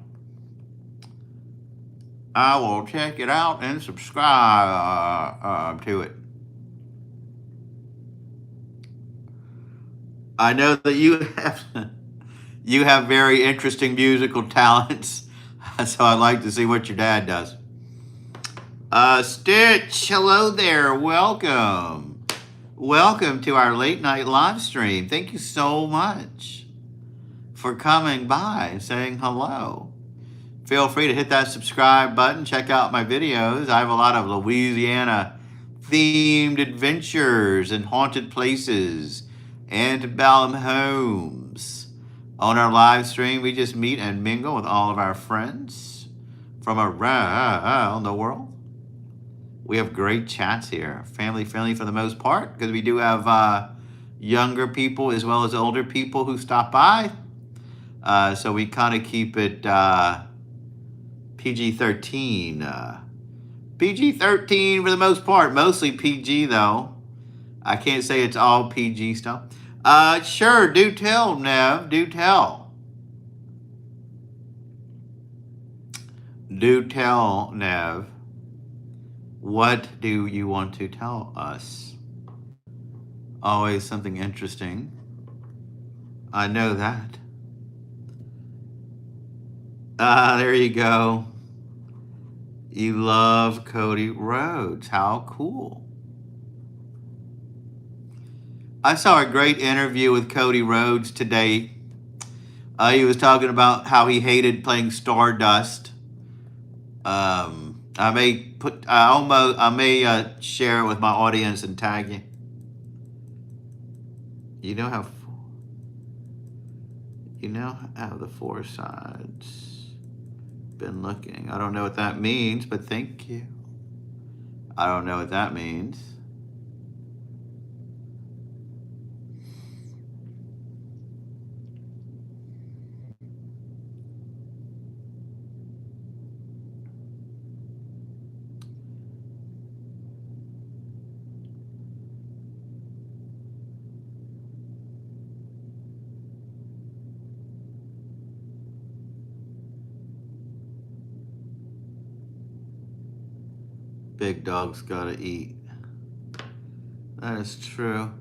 I will check it out and subscribe to it. I know that you have very interesting musical talents, so I'd like to see what your dad does. Stitch, hello there. Welcome. Welcome to our late night live stream. Thank you so much for coming by and saying hello. Feel free to hit that subscribe button. Check out my videos. I have a lot of Louisiana themed adventures and haunted places, antebellum homes. On our live stream, we just meet and mingle with all of our friends from around the world. We have great chats here, family friendly for the most part, because we do have younger people as well as older people who stop by. So we kind of keep it PG-13. PG-13 for the most part, mostly PG though. I can't say it's all PG stuff. Sure, do tell, Nev, do tell. Do tell, Nev. What do you want to tell us? Always something interesting. I know that. There you go. You love Cody Rhodes. How cool. I saw a great interview with Cody Rhodes today. He was talking about how he hated playing Stardust. I may share it with my audience and tag you. You know how the four sides been looking. I don't know what that means, but thank you. I don't know what that means. Big dog's gotta eat. That is true.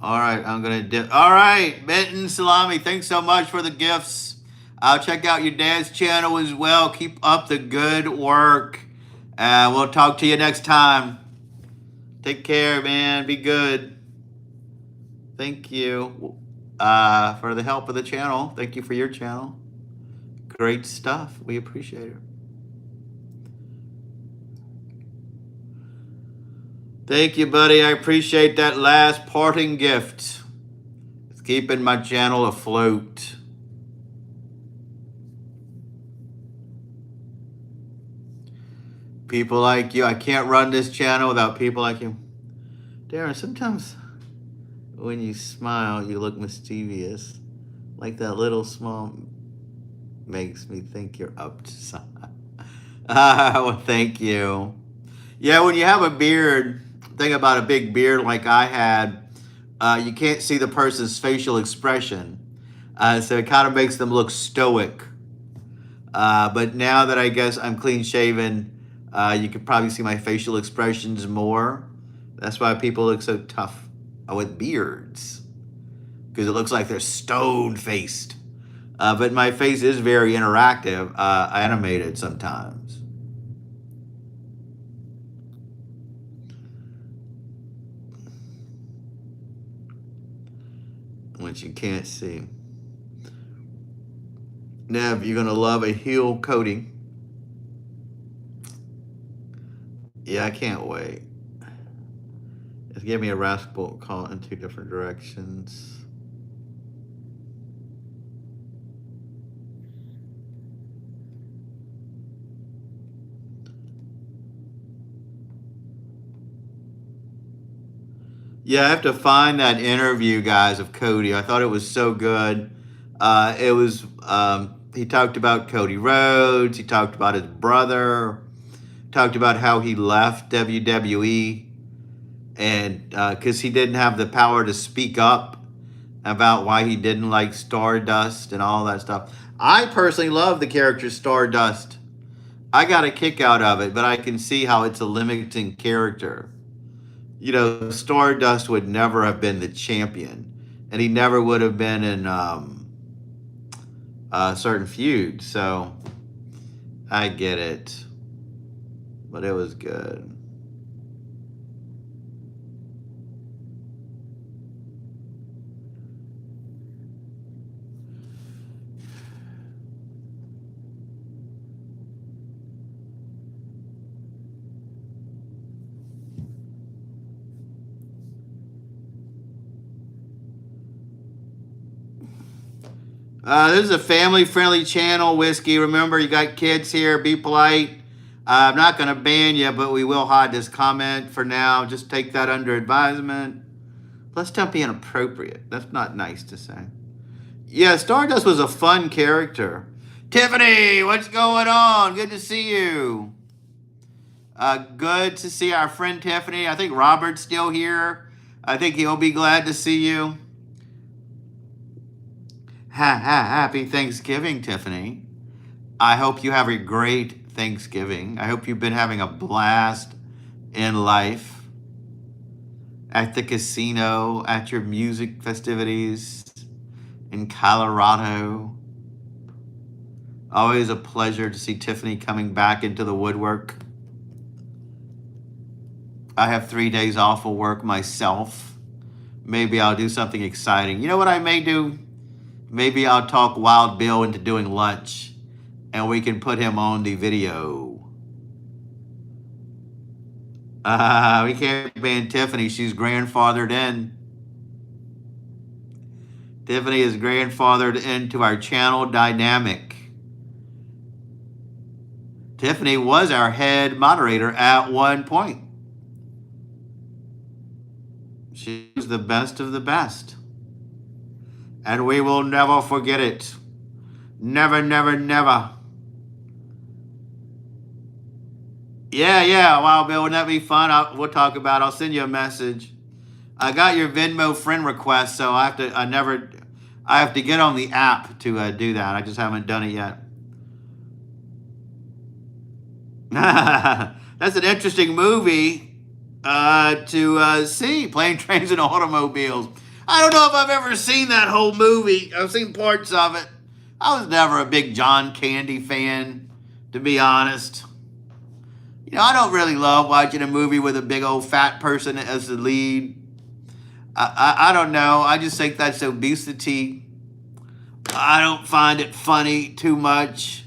All right, I'm gonna dip. All right, Benton Salami, thanks so much for the gifts. I'll check out your dad's channel as well. Keep up the good work. We'll talk to you next time. Take care, man. Be good. Thank you for the help of the channel. Thank you for your channel. Great stuff. We appreciate it. Thank you, buddy. I appreciate that last parting gift. It's keeping my channel afloat. People like you. I can't run this channel without people like you. Darren, sometimes when you smile, you look mischievous. Like that little smile makes me think you're up to something. Well, thank you. Yeah, when you have a beard, think about a big beard like I had, you can't see the person's facial expression. So it kind of makes them look stoic. But now that I guess I'm clean shaven, you can probably see my facial expressions more. That's why people look so tough with beards, because it looks like they're stone-faced. But my face is very interactive, animated sometimes. Which you can't see. Nev, you're gonna love a heel coating. Yeah, I can't wait. Just give me a rascal call in 2 different directions. Yeah, I have to find that interview, guys, of Cody. I thought it was so good. He talked about Cody Rhodes. He talked about his brother. Talked about how he left WWE, and because he didn't have the power to speak up about why he didn't like Stardust and all that stuff. I personally love the character Stardust. I got a kick out of it, but I can see how it's a limiting character. You know, Stardust would never have been the champion, and he never would have been in certain feuds. So I get it, but it was good. This is a family-friendly channel, Whiskey. Remember, you got kids here. Be polite. I'm not going to ban you, but we will hide this comment for now. Just take that under advisement. Let's don't be inappropriate. That's not nice to say. Yeah, Stardust was a fun character. Tiffany, what's going on? Good to see you. Good to see our friend Tiffany. I think Robert's still here. I think he'll be glad to see you. Happy Thanksgiving, Tiffany. I hope you have a great Thanksgiving. I hope you've been having a blast in life, at the casino, at your music festivities in Colorado. Always a pleasure to see Tiffany coming back into the woodwork. I have 3 days off of work myself. Maybe I'll do something exciting. You know what I may do? Maybe I'll talk Wild Bill into doing lunch, and we can put him on the video. We can't ban Tiffany. She's grandfathered in. Tiffany is grandfathered into our channel dynamic. Tiffany was our head moderator at one point. She was the best of the best. And we will never forget it. Never, never, never. Yeah, Wild Bill, wouldn't that be fun? We'll talk about it. I'll send you a message. I got your Venmo friend request, so I have to get on the app to do that. I just haven't done it yet. That's an interesting movie to see, Plane, Trains, and Automobiles. I don't know if I've ever seen that whole movie. I've seen parts of it. I was never a big John Candy fan, to be honest. You know, I don't really love watching a movie with a big old fat person as the lead. I don't know. I just think that's obesity. I don't find it funny too much,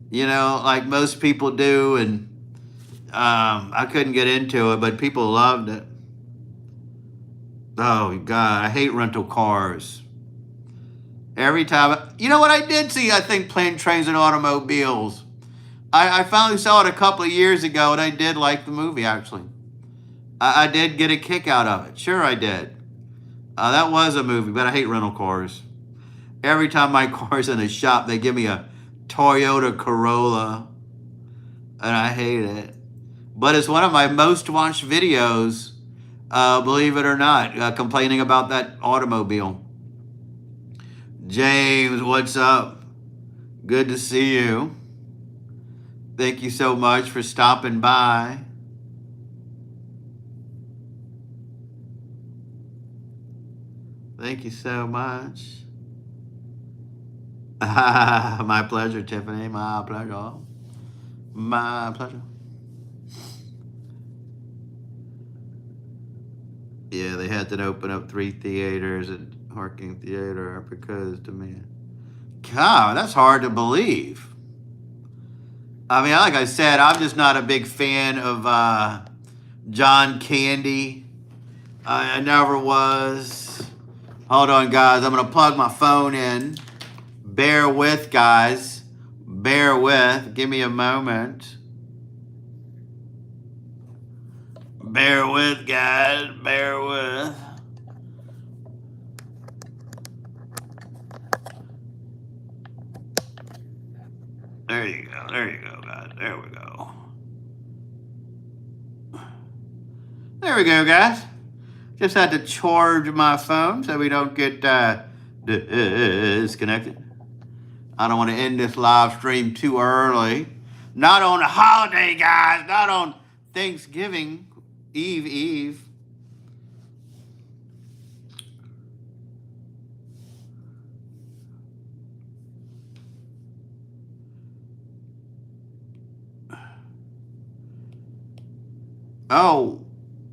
you know, like most people do. And I couldn't get into it, but people loved it. Oh, God, I hate rental cars. Every time. You know what I did see? I think Plane, Trains, and Automobiles. I finally saw it a couple of years ago, and I did like the movie, actually. I did get a kick out of it. Sure, I did. That was a movie, but I hate rental cars. Every time my car's in a shop, they give me a Toyota Corolla, and I hate it. But it's one of my most watched videos, believe it or not, complaining about that automobile. James, what's up? Good to see you. Thank you so much for stopping by. Thank you so much. My pleasure, Tiffany. My pleasure. My pleasure. Yeah, they had to open up 3 theaters at Harking Theater because to me. God, that's hard to believe. I mean, like I said, I'm just not a big fan of John Candy. I never was. Hold on, guys. I'm going to plug my phone in. Bear with, guys. Bear with. Give me a moment. Bear with, guys. Bear with. There you go. There you go, guys. There we go. There we go, guys. Just had to charge my phone so we don't get disconnected. I don't want to end this live stream too early. Not on a holiday, guys. Not on Thanksgiving Eve. Oh,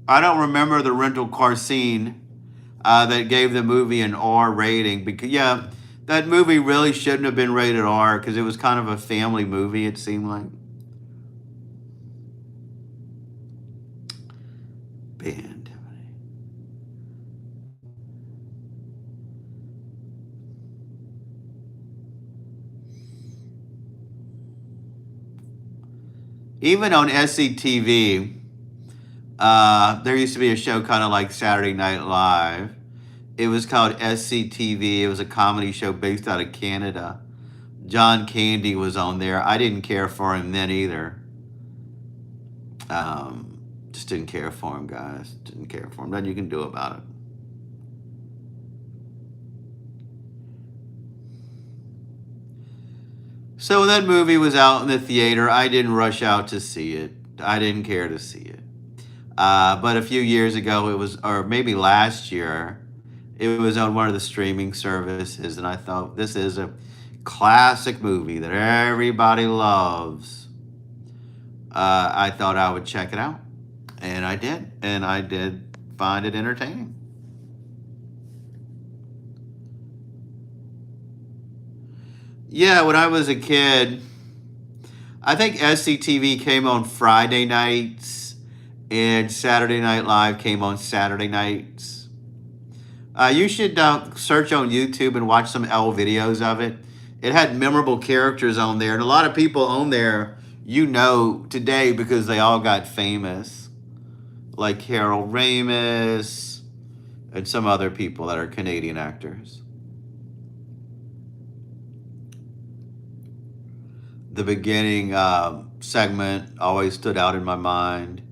I don't remember the rental car scene that gave the movie an R rating. Because, yeah, that movie really shouldn't have been rated R because it was kind of a family movie, it seemed like. Band. even on SCTV, there used to be a show kind of like Saturday Night Live. It was called SCTV. It was a comedy show based out of Canada. John Candy was on there. I didn't care for him then either. Just didn't care for him, guys. Didn't care for him. Nothing you can do about it. So when that movie was out in the theater, I didn't rush out to see it. I didn't care to see it. But a few years ago, it was, or maybe last year, it was on one of the streaming services, and I thought this is a classic movie that everybody loves. I thought I would check it out, and I did find it entertaining. Yeah, when I was a kid, I think SCTV came on Friday nights, and Saturday Night Live came on Saturday nights. You should search on YouTube and watch some L videos of it. It had memorable characters on there, and a lot of people on there you know today because they all got famous, like Carol Ramis and some other people that are Canadian actors. The beginning segment always stood out in my mind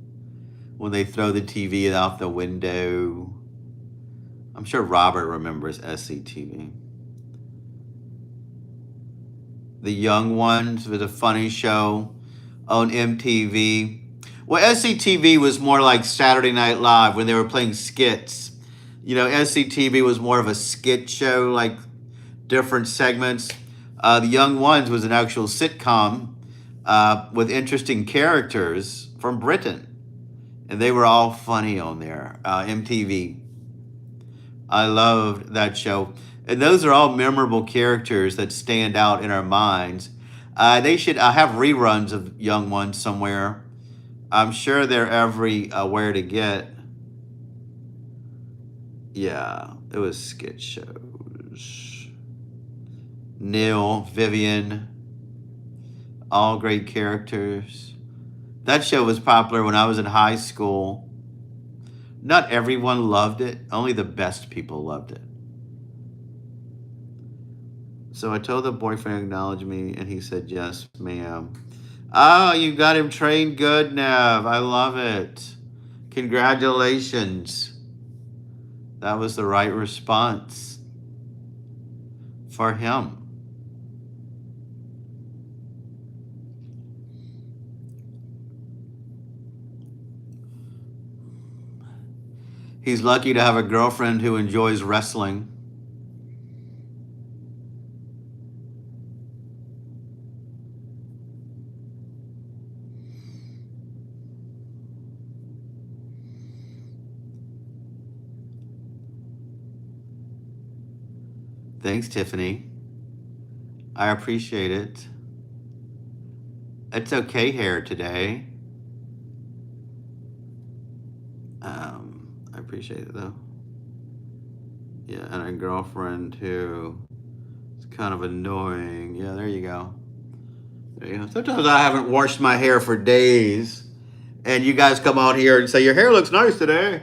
when they throw the TV out the window. I'm sure Robert remembers SCTV. The Young Ones was a funny show on MTV. Well, SCTV was more like Saturday Night Live when they were playing skits. You know, SCTV was more of a skit show, like different segments. The Young Ones was an actual sitcom with interesting characters from Britain. And they were all funny on there, MTV. I loved that show. And those are all memorable characters that stand out in our minds. They should have reruns of Young Ones somewhere. I'm sure they're everywhere to get. Yeah, it was skit shows. Neil, Vivian, all great characters. That show was popular when I was in high school. Not everyone loved it, only the best people loved it. So I told the boyfriend to acknowledge me, and he said, yes, ma'am. Oh, you got him trained good, Nev. I love it. Congratulations. That was the right response for him. He's lucky to have a girlfriend who enjoys wrestling. Thanks, Tiffany. I appreciate it. It's okay hair today. I appreciate it though. Yeah, and a girlfriend who is kind of annoying. Yeah, there you go. There you go. Sometimes I haven't washed my hair for days, and you guys come out here and say, your hair looks nice today.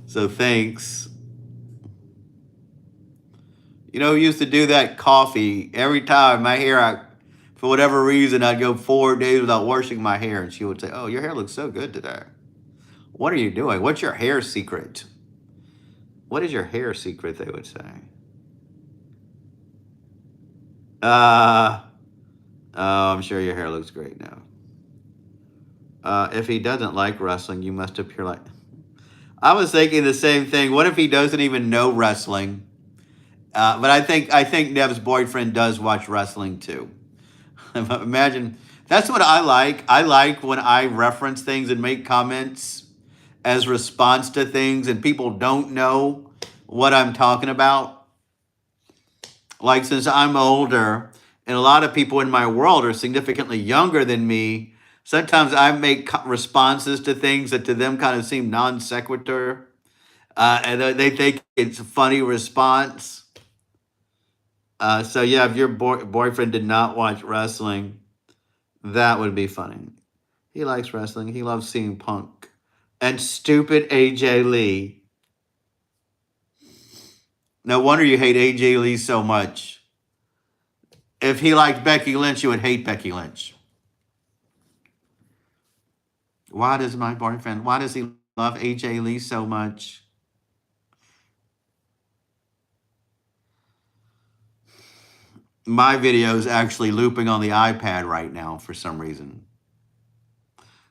So thanks. You know, we used to do that coffee every time my hair, for whatever reason, I'd go 4 days without washing my hair, and she would say, oh, your hair looks so good today. What are you doing? What's your hair secret? What is your hair secret, they would say. Oh, I'm sure your hair looks great now. If he doesn't like wrestling, you must appear like... I was thinking the same thing. What if he doesn't even know wrestling? But I think Nev's boyfriend does watch wrestling too. Imagine, that's what I like. I like when I reference things and make comments as response to things and people don't know what I'm talking about. Like, since I'm older and a lot of people in my world are significantly younger than me, sometimes I make responses to things that to them kind of seem non sequitur. And they think it's a funny response. So yeah, if your boyfriend did not watch wrestling, That would be funny. He likes wrestling. He loves seeing Punk. And stupid AJ Lee. No wonder you hate AJ Lee so much. If he liked Becky Lynch, you would hate Becky Lynch. Why does my boyfriend, why does he love AJ Lee so much? My video is actually looping on the iPad right now for some reason.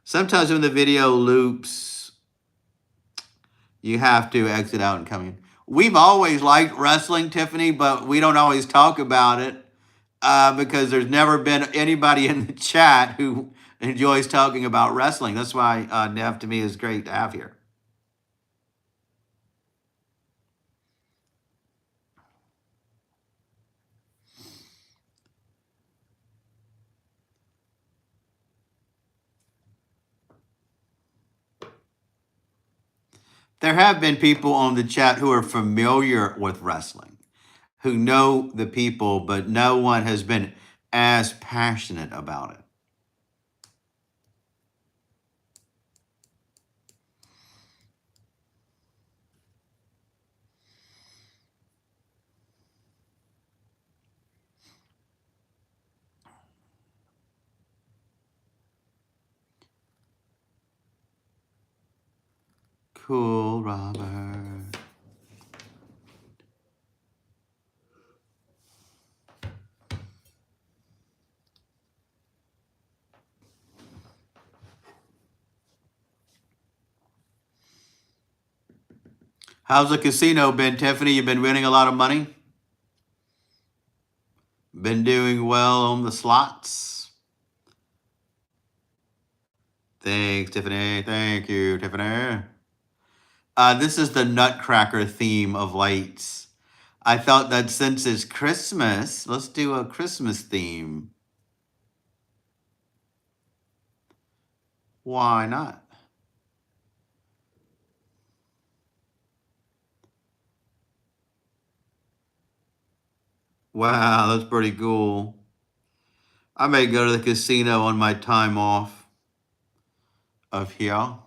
Sometimes when the video loops, you have to exit out and come in. We've always liked wrestling, Tiffany, but we don't always talk about it because there's never been anybody in the chat who enjoys talking about wrestling. That's why Nev to me is great to have here. There have been people on the chat who are familiar with wrestling, who know the people, but no one has been as passionate about it. Cool, Robert. How's the casino been, Tiffany? You've been winning a lot of money? Been doing well on the slots? Thanks, Tiffany. Thank you, Tiffany. This is the Nutcracker theme of lights. I thought that since it's Christmas, let's do a Christmas theme. Why not? Wow, that's pretty cool. I may go to the casino on my time off of here.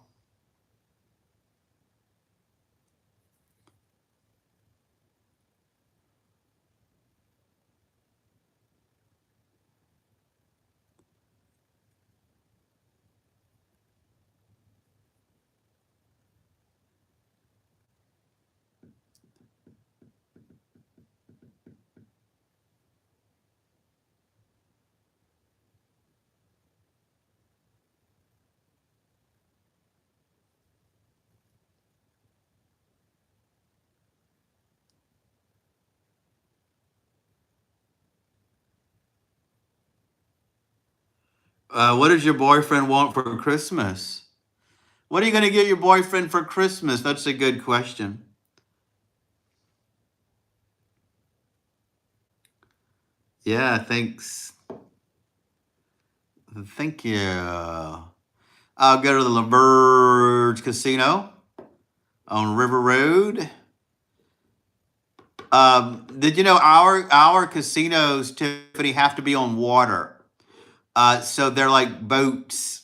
What does your boyfriend want for Christmas? What are you going to get your boyfriend for Christmas? That's a good question. Yeah, thanks. Thank you. I'll go to the LaVerge Casino on River Road. Did you know our casinos, Tiffany, have to be on water? So they're like boats.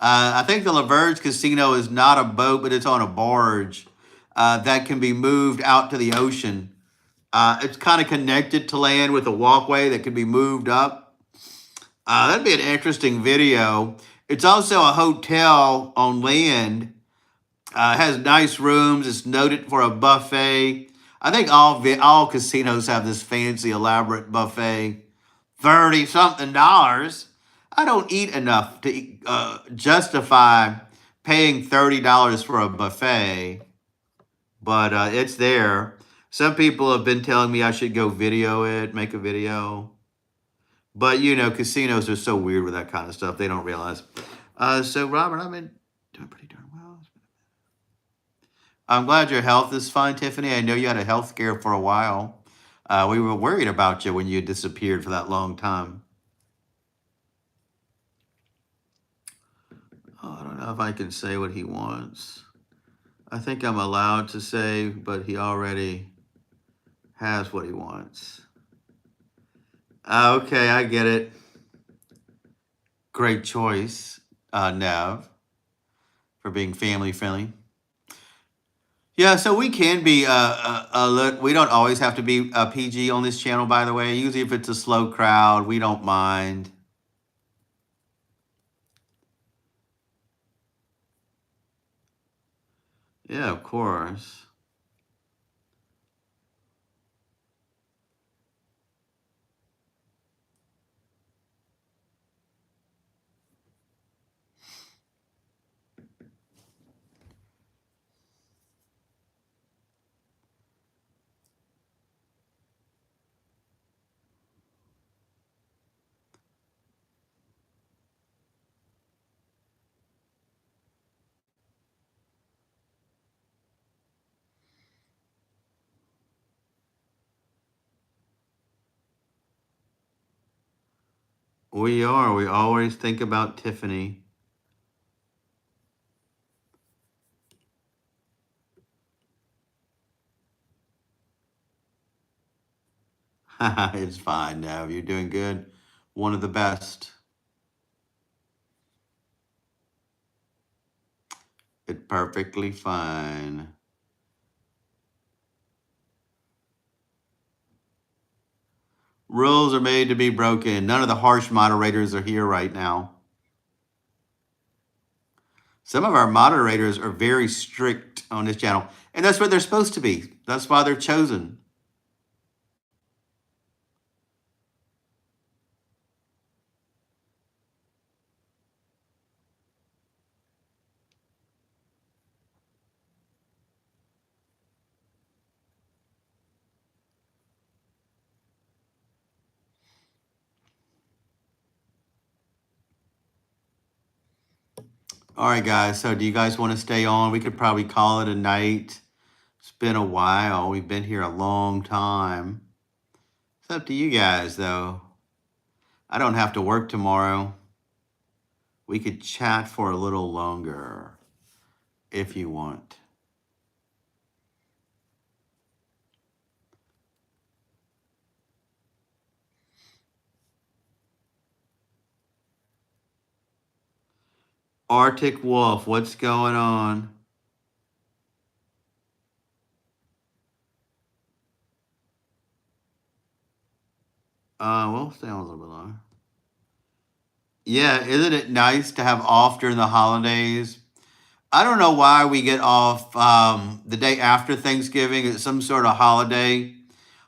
I think the LaVerge Casino is not a boat, but it's on a barge that can be moved out to the ocean. It's kind of connected to land with a walkway that can be moved up. That'd be an interesting video. It's also a hotel on land. It has nice rooms. It's noted for a buffet. I think all casinos have this fancy, elaborate buffet. $30-something. I don't eat enough to justify paying $30 for a buffet, but it's there. Some people have been telling me I should go video it, make a video. But, you know, casinos are so weird with that kind of stuff. They don't realize. So, Robert, I've been doing pretty darn well. I'm glad your health is fine, Tiffany. I know you had a health scare for a while. We were worried about you when you disappeared for that long time. Oh, I don't know if I can say what he wants. I think I'm allowed to say, but he already has what he wants. Okay, I get it. Great choice, Nev, for being family friendly. Yeah, so we can be we don't always have to be PG on this channel, by the way. Usually, if it's a slow crowd, we don't mind. Yeah, of course. We are. We always think about Tiffany. It's fine, Nev. You're doing good. One of the best. It's perfectly fine. Rules are made to be broken. None of the harsh moderators are here right now. Some of our moderators are very strict on this channel, and that's what they're supposed to be. That's why they're chosen. All right, guys. So, do you guys want to stay on? We could probably call it a night. It's been a while. We've been here a long time. It's up to you guys, though. I don't have to work tomorrow. We could chat for a little longer if you want. Arctic Wolf, what's going on? We'll stay on a little bit longer. Yeah, isn't it nice to have off during the holidays? I don't know why we get off the day after Thanksgiving. It's some sort of holiday.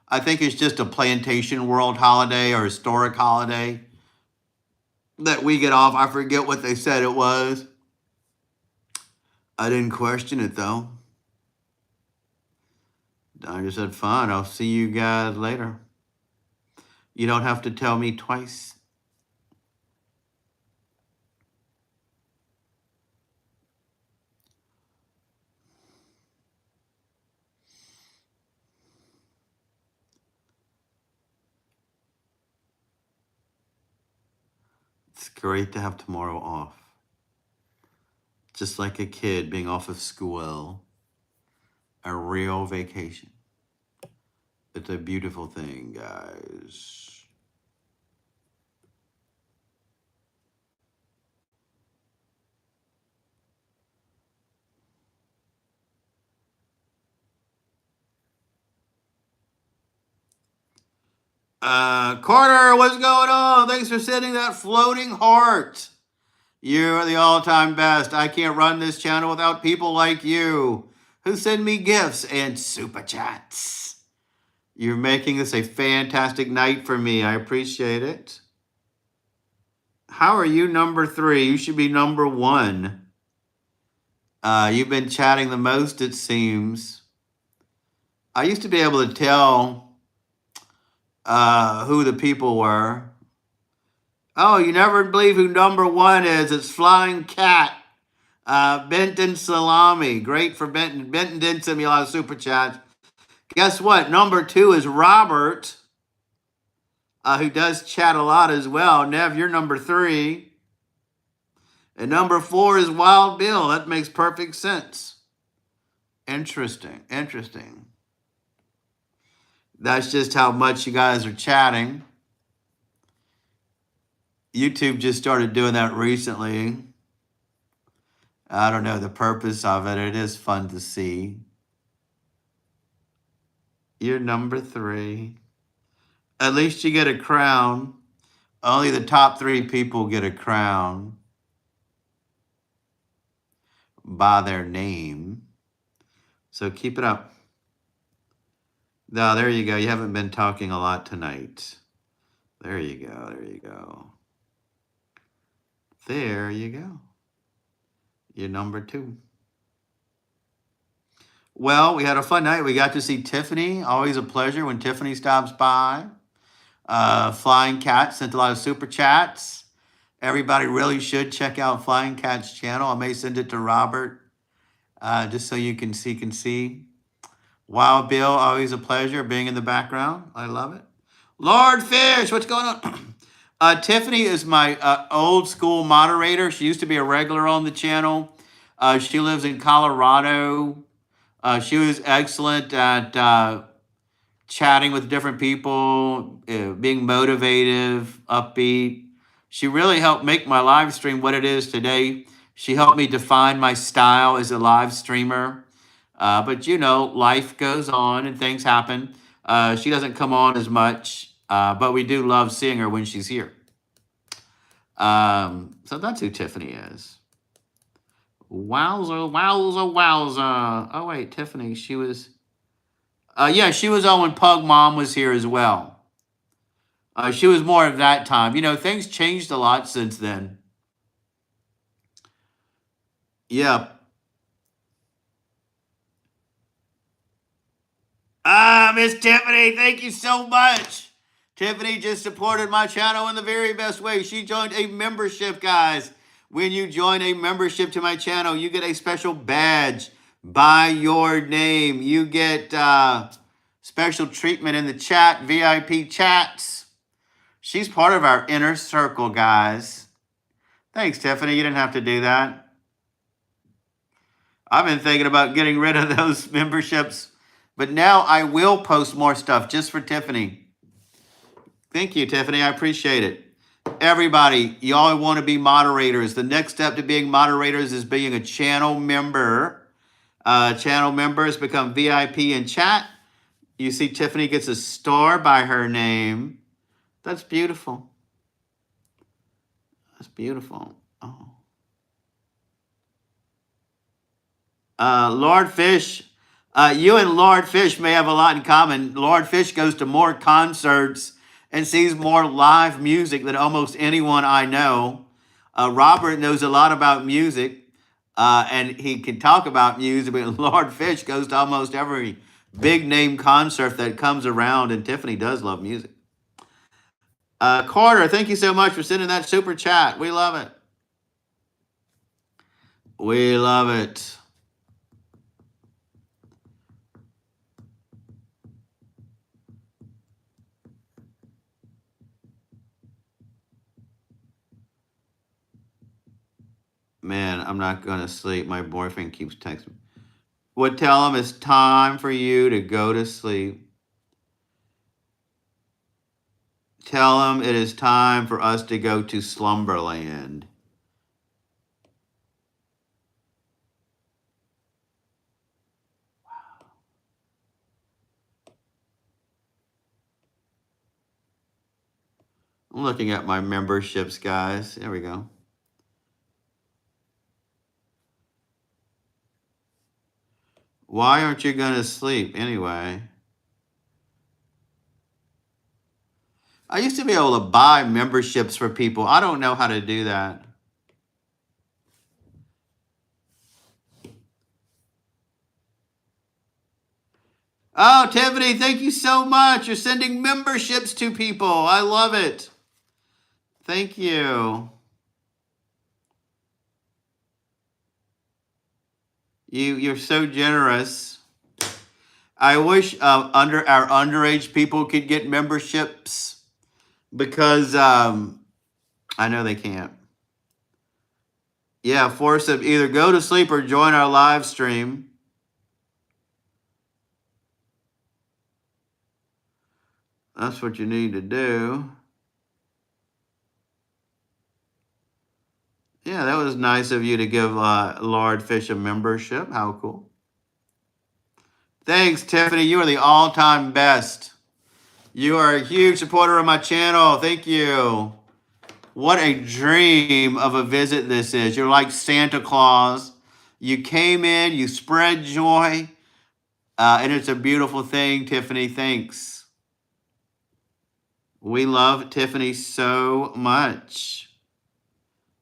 I think it's just a plantation world holiday or historic holiday that we get off. I forget what they said it was. I didn't question it though. I just said, fine, I'll see you guys later. You don't have to tell me twice. It's great to have tomorrow off. Just like a kid being off of school. A real vacation. It's a beautiful thing, guys. Carter, what's going on? Thanks for sending that floating heart. You are the all-time best. I can't run this channel without people like you who send me gifts and super chats. You're making this a fantastic night for me. I appreciate it. How are you number 3? You should be number 1. You've been chatting the most, it seems. I used to be able to tell who the people were. Oh, you never believe who number 1 is. It's Flying Cat. Benton Salami. Great for Benton. Benton did send me a lot of super chats. Guess what? Number 2 is Robert, who does chat a lot as well. Nev, you're number 3. And number 4 is Wild Bill. That makes perfect sense. Interesting. Interesting. That's just how much you guys are chatting. YouTube just started doing that recently. I don't know the purpose of it. It is fun to see. You're number 3. At least you get a crown. Only the top 3 people get a crown by their name. So keep it up. No, there you go. You haven't been talking a lot tonight. There you go. There you go. There you go. You're number 2. Well, we had a fun night. We got to see Tiffany. Always a pleasure when Tiffany stops by. Flying Cat sent a lot of super chats. Everybody really should check out Flying Cat's channel. I may send it to Robert just so you can see. Wild Bill, always a pleasure being in the background. I love it. Lord Fish, what's going on? Tiffany is my old school moderator. She used to be a regular on the channel. She lives in Colorado. She was excellent at chatting with different people, being motivative, upbeat. She really helped make my live stream what it is today. She helped me define my style as a live streamer. But you know, life goes on and things happen. She doesn't come on as much, but we do love seeing her when she's here. So that's who Tiffany is. Wowza, wowza, wowza. Oh, wait, Tiffany, she was... yeah, she was on when Pug Mom was here as well. She was more of that time. You know, things changed a lot since then. Yeah. Miss Tiffany, thank you so much. Tiffany just supported my channel in the very best way. She joined a membership, guys. When you join a membership to my channel, you get a special badge by your name. You get special treatment in the chat, VIP chats. She's part of our inner circle, guys. Thanks, Tiffany. You didn't have to do that. I've been thinking about getting rid of those memberships, but now I will post more stuff just for Tiffany. Thank you, Tiffany. I appreciate it. Everybody, y'all want to be moderators. The next step to being moderators is being a channel member. Channel members become VIP in chat. You see Tiffany gets a star by her name. That's beautiful. That's beautiful. Oh. Lord Fish, you and Lord Fish may have a lot in common. Lord Fish goes to more concerts and sees more live music than almost anyone I know. Robert knows a lot about music, and he can talk about music, but Lord Fish goes to almost every big name concert that comes around, and Tiffany does love music. Carter, thank you so much for sending that super chat. We love it. We love it. Man, I'm not going to sleep. My boyfriend keeps texting me. Would tell him it's time for you to go to sleep. Tell him it is time for us to go to Slumberland. I'm looking at my memberships, guys. There we go. Why aren't you going to sleep anyway? I used to be able to buy memberships for people. I don't know how to do that. Oh, Tiffany, thank you so much. You're sending memberships to people. I love it. Thank you. You're so generous. I wish our underage people could get memberships because I know they can't. Yeah, force them either go to sleep or join our live stream. That's what you need to do. Yeah, that was nice of you to give Lord Fish a membership. How cool. Thanks, Tiffany. You are the all-time best. You are a huge supporter of my channel. Thank you. What a dream of a visit this is. You're like Santa Claus. You came in, you spread joy, and it's a beautiful thing, Tiffany. Thanks. We love Tiffany so much.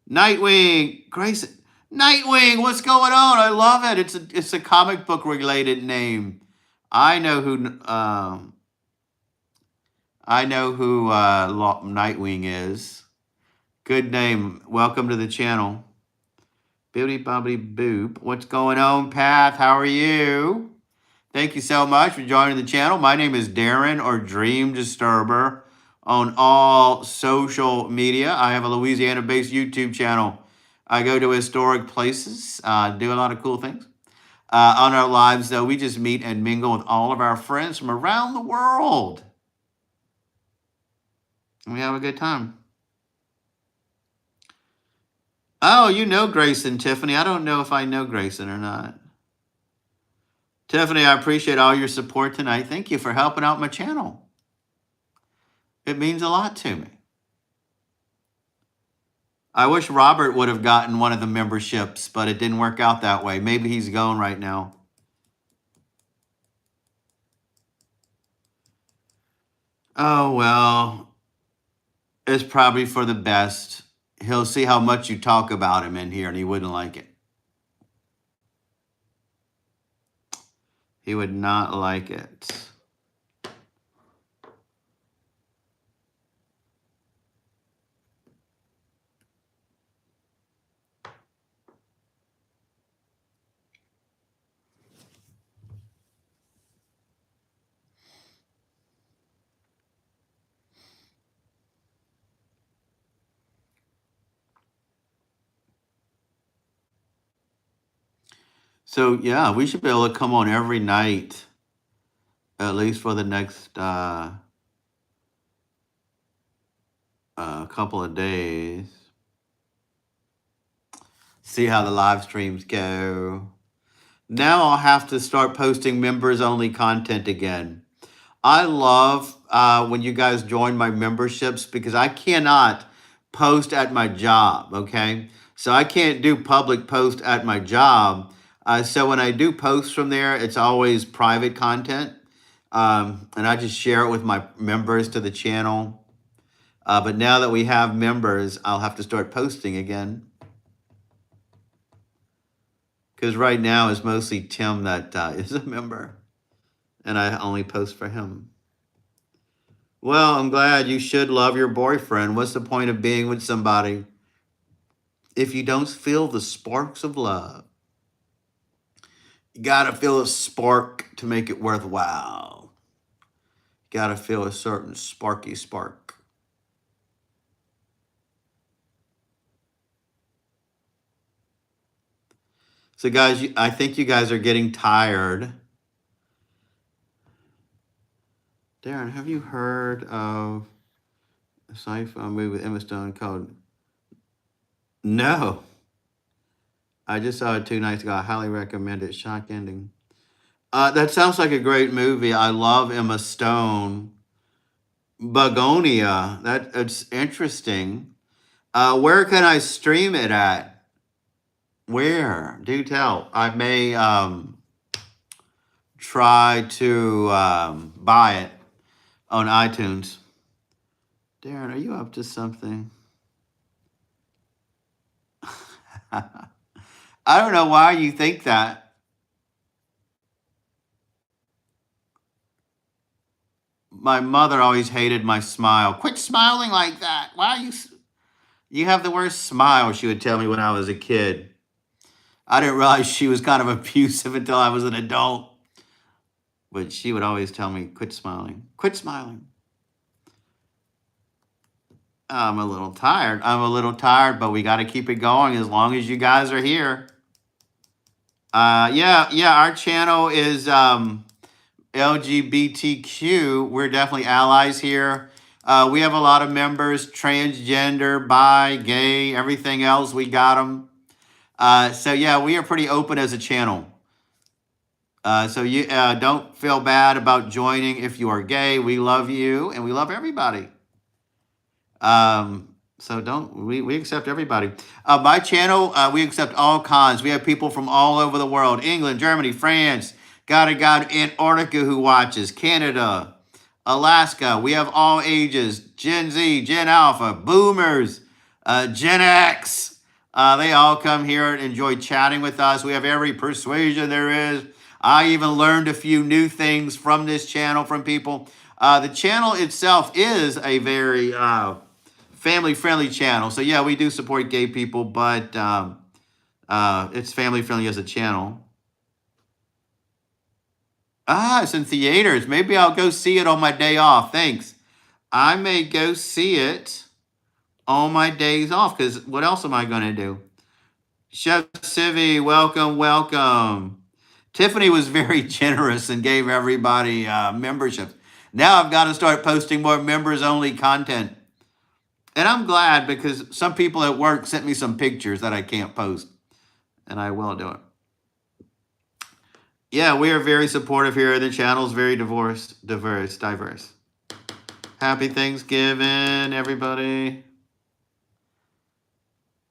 Nightwing, Grace, Nightwing, what's going on? I love it. It's a comic book related name. I know who Nightwing is. Good name. Welcome to the channel. Beauty bobbity boop. What's going on, Path? How are you? Thank you so much for joining the channel. My name is Darren, or Dream Disturber, on all social media. I have a Louisiana-based YouTube channel. I go to historic places, do a lot of cool things. On our lives, though, we just meet and mingle with all of our friends from around the world. And we have a good time. Oh, you know Grayson, Tiffany. I don't know if I know Grayson or not. Tiffany, I appreciate all your support tonight. Thank you for helping out my channel. It means a lot to me. I wish Robert would have gotten one of the memberships, but it didn't work out that way. Maybe he's going right now. Oh, well, it's probably for the best. He'll see how much you talk about him in here, and he wouldn't like it. He would not like it. So, yeah, we should be able to come on every night, at least for the next couple of days. See how the live streams go. Now I'll have to start posting members-only content again. I love when you guys join my memberships because I cannot post at my job, okay? So I can't do public post at my job. So when I do posts from there, it's always private content. And I just share it with my members to the channel. But now that we have members, I'll have to start posting again. Because right now it's mostly Tim that is a member. And I only post for him. Well, I'm glad. You should love your boyfriend. What's the point of being with somebody if you don't feel the sparks of love? You gotta feel a spark to make it worthwhile. You gotta feel a certain sparky spark. So guys, I think you guys are getting tired. Darren, have you heard of a sci-fi movie with Emma Stone called... No. I just saw it 2 nights ago. I highly recommend it. Shock ending. That sounds like a great movie. I love Emma Stone. Begonia. It's interesting. Where can I stream it at? Where? Do tell. I may try to buy it on iTunes. Darren, are you up to something? I don't know why you think that. My mother always hated my smile. Quit smiling like that. Why are you... You have the worst smile, she would tell me when I was a kid. I didn't realize she was kind of abusive until I was an adult. But she would always tell me, quit smiling. Quit smiling. I'm a little tired. But we got to keep it going as long as you guys are here. Yeah, our channel is LGBTQ. We're definitely allies here. We have a lot of members, transgender, bi, gay, everything else. We got them. So yeah, we are pretty open as a channel. So you don't feel bad about joining if you are gay. We love you and we love everybody. So don't we accept everybody. My channel, we accept all kinds. We have people from all over the world: England, Germany, France. Got a guy in Antarctica who watches, Canada, Alaska. We have all ages: Gen Z, Gen Alpha, Boomers, Gen X. They all come here and enjoy chatting with us. We have every persuasion there is. I even learned a few new things from this channel from people. The channel itself is a very family-friendly channel. So yeah, we do support gay people, but it's family-friendly as a channel. It's in theaters. Maybe I'll go see it on my day off. Thanks. I may go see it on my days off, because what else am I going to do? Chef Civi, welcome, welcome. Tiffany was very generous and gave everybody memberships. Now I've got to start posting more members-only content. And I'm glad, because some people at work sent me some pictures that I can't post. And I will do it. Yeah, we are very supportive here. The channel's very diverse. Happy Thanksgiving, everybody.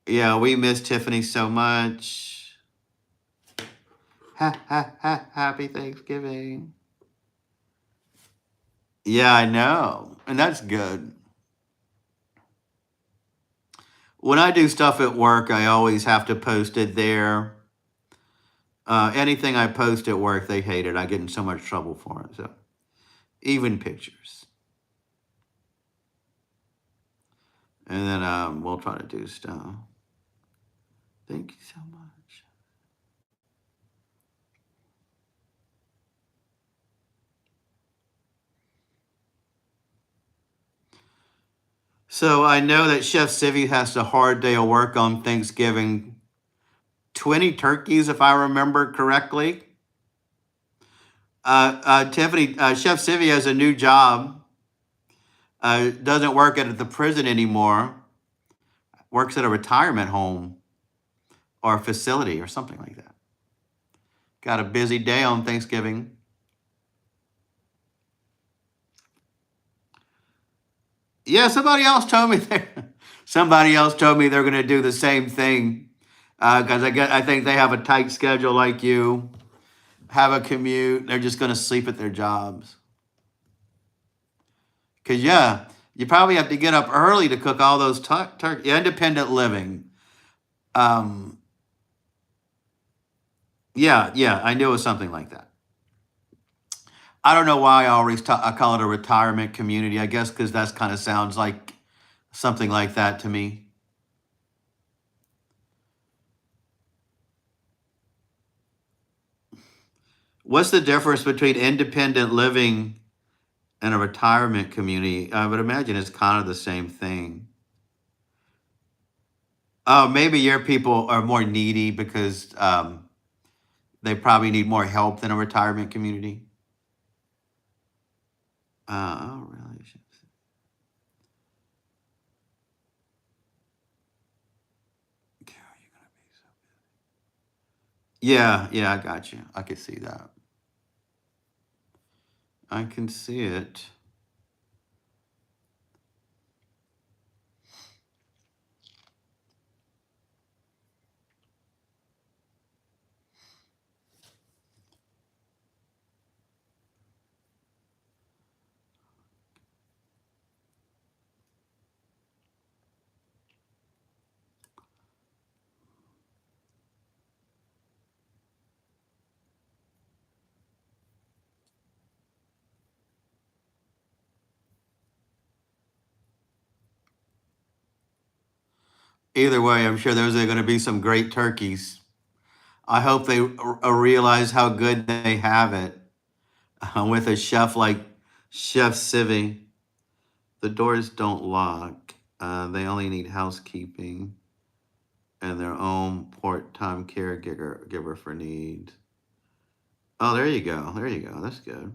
Yeah, we miss Tiffany so much. Happy Thanksgiving. Yeah, I know. And that's good. When I do stuff at work, I always have to post it there. Anything I post at work, they hate it. I get in so much trouble for it. So, even pictures. And then we'll try to do stuff. Thank you so much. So I know that Chef Civi has a hard day of work on Thanksgiving. 20 turkeys, if I remember correctly. Tiffany, Chef Civi has a new job. Doesn't work at the prison anymore. Works at a retirement home or a facility or something like that. Got a busy day on Thanksgiving. Yeah, somebody else told me they're going to do the same thing, because I think they have a tight schedule like you, have a commute. They're just going to sleep at their jobs. Because yeah, you probably have to get up early to cook all those independent living. Yeah, I knew it was something like that. I don't know why I call it a retirement community. I guess because that kind of sounds like something like that to me. What's the difference between independent living and a retirement community? I would imagine it's kind of the same thing. Oh, maybe your people are more needy because they probably need more help than a retirement community. Oh, really? Yeah, I got you. I can see that. I can see it. Either way, I'm sure those are going to be some great turkeys. I hope they realize how good they have it with a chef like Chef Civi. The doors don't lock. They only need housekeeping and their own part-time caregiver for needs. Oh, there you go. There you go. That's good.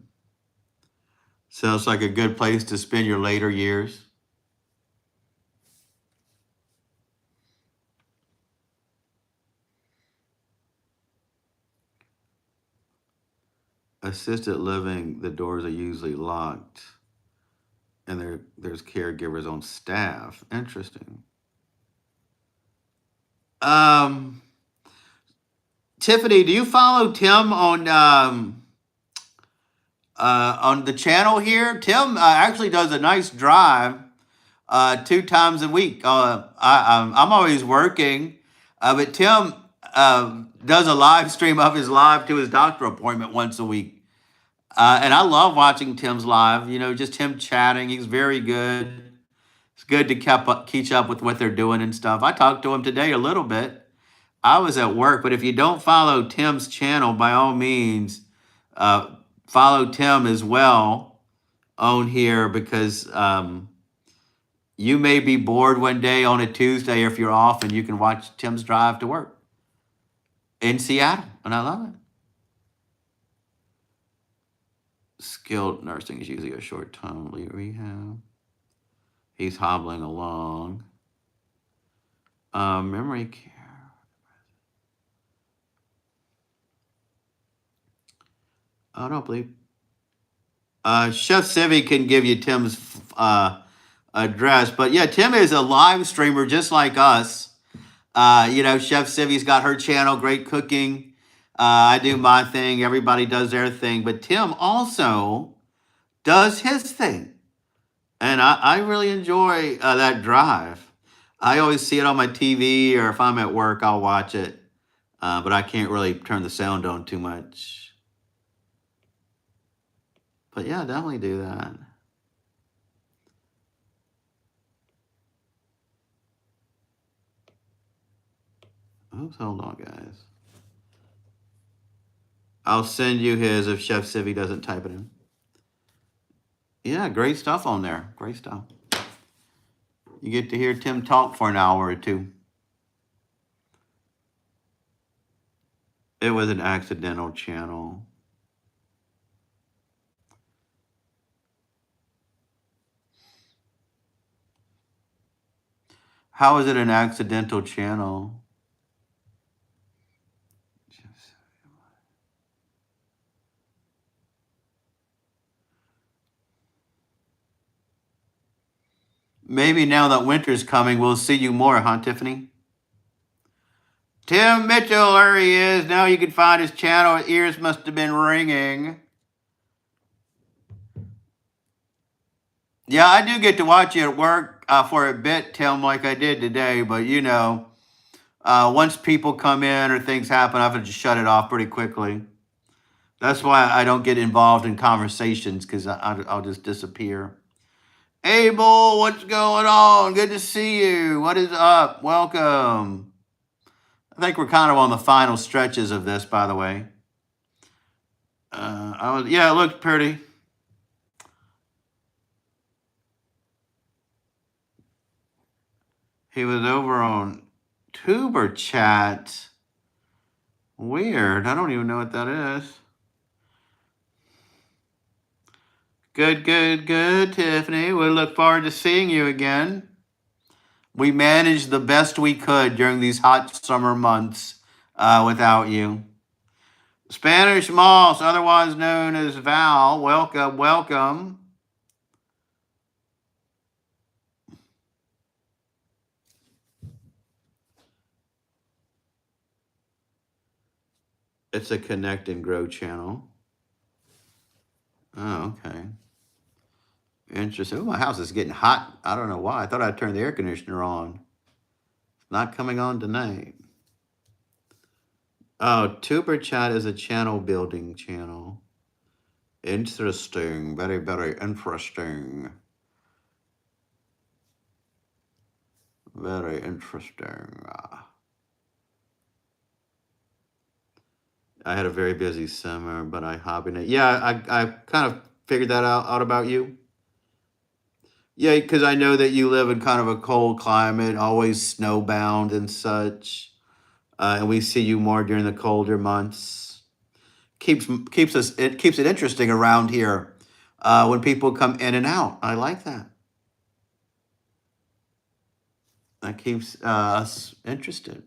Sounds like a good place to spend your later years. Assisted living, the doors are usually locked, and there's caregivers on staff. Interesting. Um, Tiffany, do you follow Tim on the channel here? Tim actually does a nice drive 2 times a week. I'm always working, but Tim does a live stream of his live to his doctor appointment once a week. And I love watching Tim's live. You know, just him chatting. He's very good. It's good to keep up with what they're doing and stuff. I talked to him today a little bit. I was at work, but if you don't follow Tim's channel, by all means, uh, follow Tim as well on here because you may be bored one day on a Tuesday if you're off and you can watch Tim's drive to work in Seattle. And I love it. Skilled nursing is usually a short term rehab. He's hobbling along. Memory care. I don't believe. Chef Civi can give you Tim's address, but yeah, Tim is a live streamer just like us. You know, Chef Civi's got her channel, great cooking. I do my thing. Everybody does their thing, but Tim also does his thing, and I really enjoy that drive. I always see it on my TV, or if I'm at work, I'll watch it, but I can't really turn the sound on too much. But yeah, definitely do that. Oops, hold on, guys. I'll send you his if Chef Civi doesn't type it in. Yeah, great stuff on there. Great stuff. You get to hear Tim talk for an hour or two. It was an accidental channel. How is it an accidental channel? Maybe now that winter's coming, we'll see you more, huh, Tiffany? Tim Mitchell, there he is. Now you can find his channel. His ears must have been ringing. Yeah, I do get to watch you at work for a bit, Tim, like I did today. But you know, once people come in or things happen, I have to just shut it off pretty quickly. That's why I don't get involved in conversations because I'll just disappear. Abel, what's going on? Good to see you. What is up? Welcome. I think we're kind of on the final stretches of this, by the way. Yeah, it looked pretty. He was over on Tuber Chat. Weird. I don't even know what that is. Good, good, good, Tiffany. We look forward to seeing you again. We managed the best we could during these hot summer months without you. Spanish Moss, otherwise known as Val, welcome, welcome. It's a Connect and Grow channel. Oh, okay. Interesting. Oh, my house is getting hot. I don't know why. I thought I'd turn the air conditioner on. It's not coming on tonight. Oh, Tuber Chat is a channel building channel. Interesting. Very, very interesting. Very interesting. I had a very busy summer, but I hibernate. Yeah, I kind of figured that out about you. Yeah, because I know that you live in kind of a cold climate, always snowbound and such, and we see you more during the colder months. Keeps it interesting around here. when people come in and out. I like that. That keeps us interested.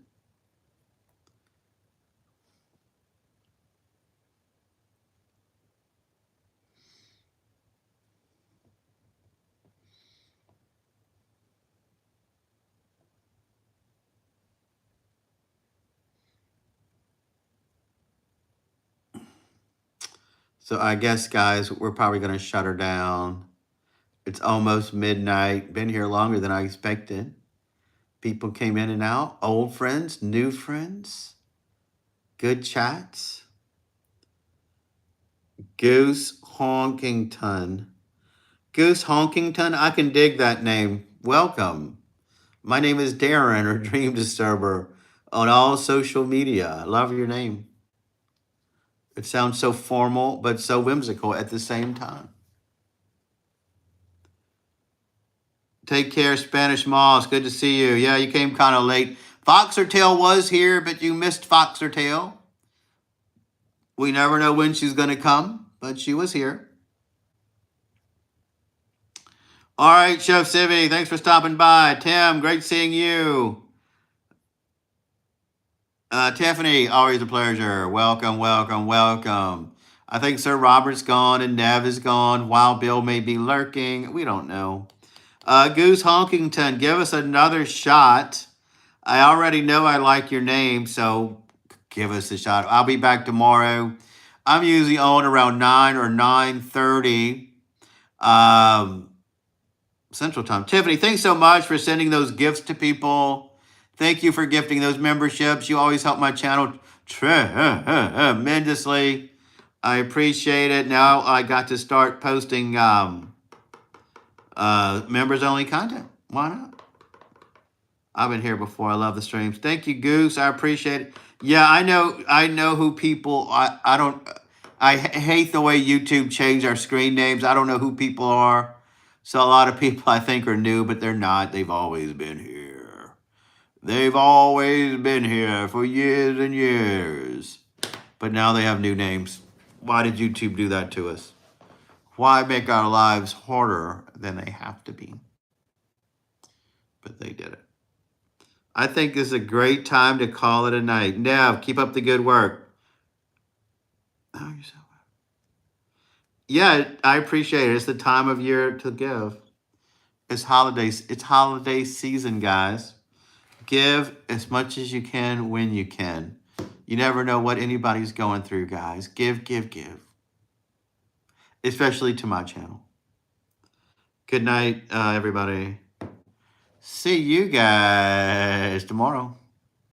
So I guess, guys, we're probably going to shut her down. It's almost midnight. Been here longer than I expected. People came in and out. Old friends, new friends, good chats. Goose Honkington. Goose Honkington, I can dig that name. Welcome. My name is Darren or Dream Disturber on all social media. I love your name. It sounds so formal but so whimsical at the same time. Take care, Spanish Moss. Good to see you. Yeah, you came kind of late. Foxertail was here, but you missed Foxertail. We never know when she's going to come, but she was here. All right, Chef Civvy, thanks for stopping by. Tim, great seeing you. Tiffany, always a pleasure. Welcome, welcome, welcome. I think Sir Robert's gone and Nev is gone. Wild Bill may be lurking. We don't know. Goose Honkington, give us another shot. I already know I like your name, so give us a shot. I'll be back tomorrow. I'm usually on around 9 or 9:30 Central Time. Tiffany, thanks so much for sending those gifts to people. Thank you for gifting those memberships. You always help my channel tremendously. I appreciate it. Now I got to start posting members only content. Why not? I've been here before. I love the streams. Thank you, Goose. I appreciate it. Yeah, I know who people. I don't. I hate the way YouTube changed our screen names. I don't know who people are. So a lot of people I think are new, but they're not. They've always been here. They've always been here for years and years. But now they have new names. Why did YouTube do that to us? Why make our lives harder than they have to be? But they did it. I think this is a great time to call it a night. Nev, keep up the good work. Oh, you're so well. Yeah, I appreciate it. It's the time of year to give. It's holidays. It's holiday season, guys. Give as much as you can when you can. You never know what anybody's going through, guys. Give, give, give. Especially to my channel. Good night, everybody. See you guys tomorrow.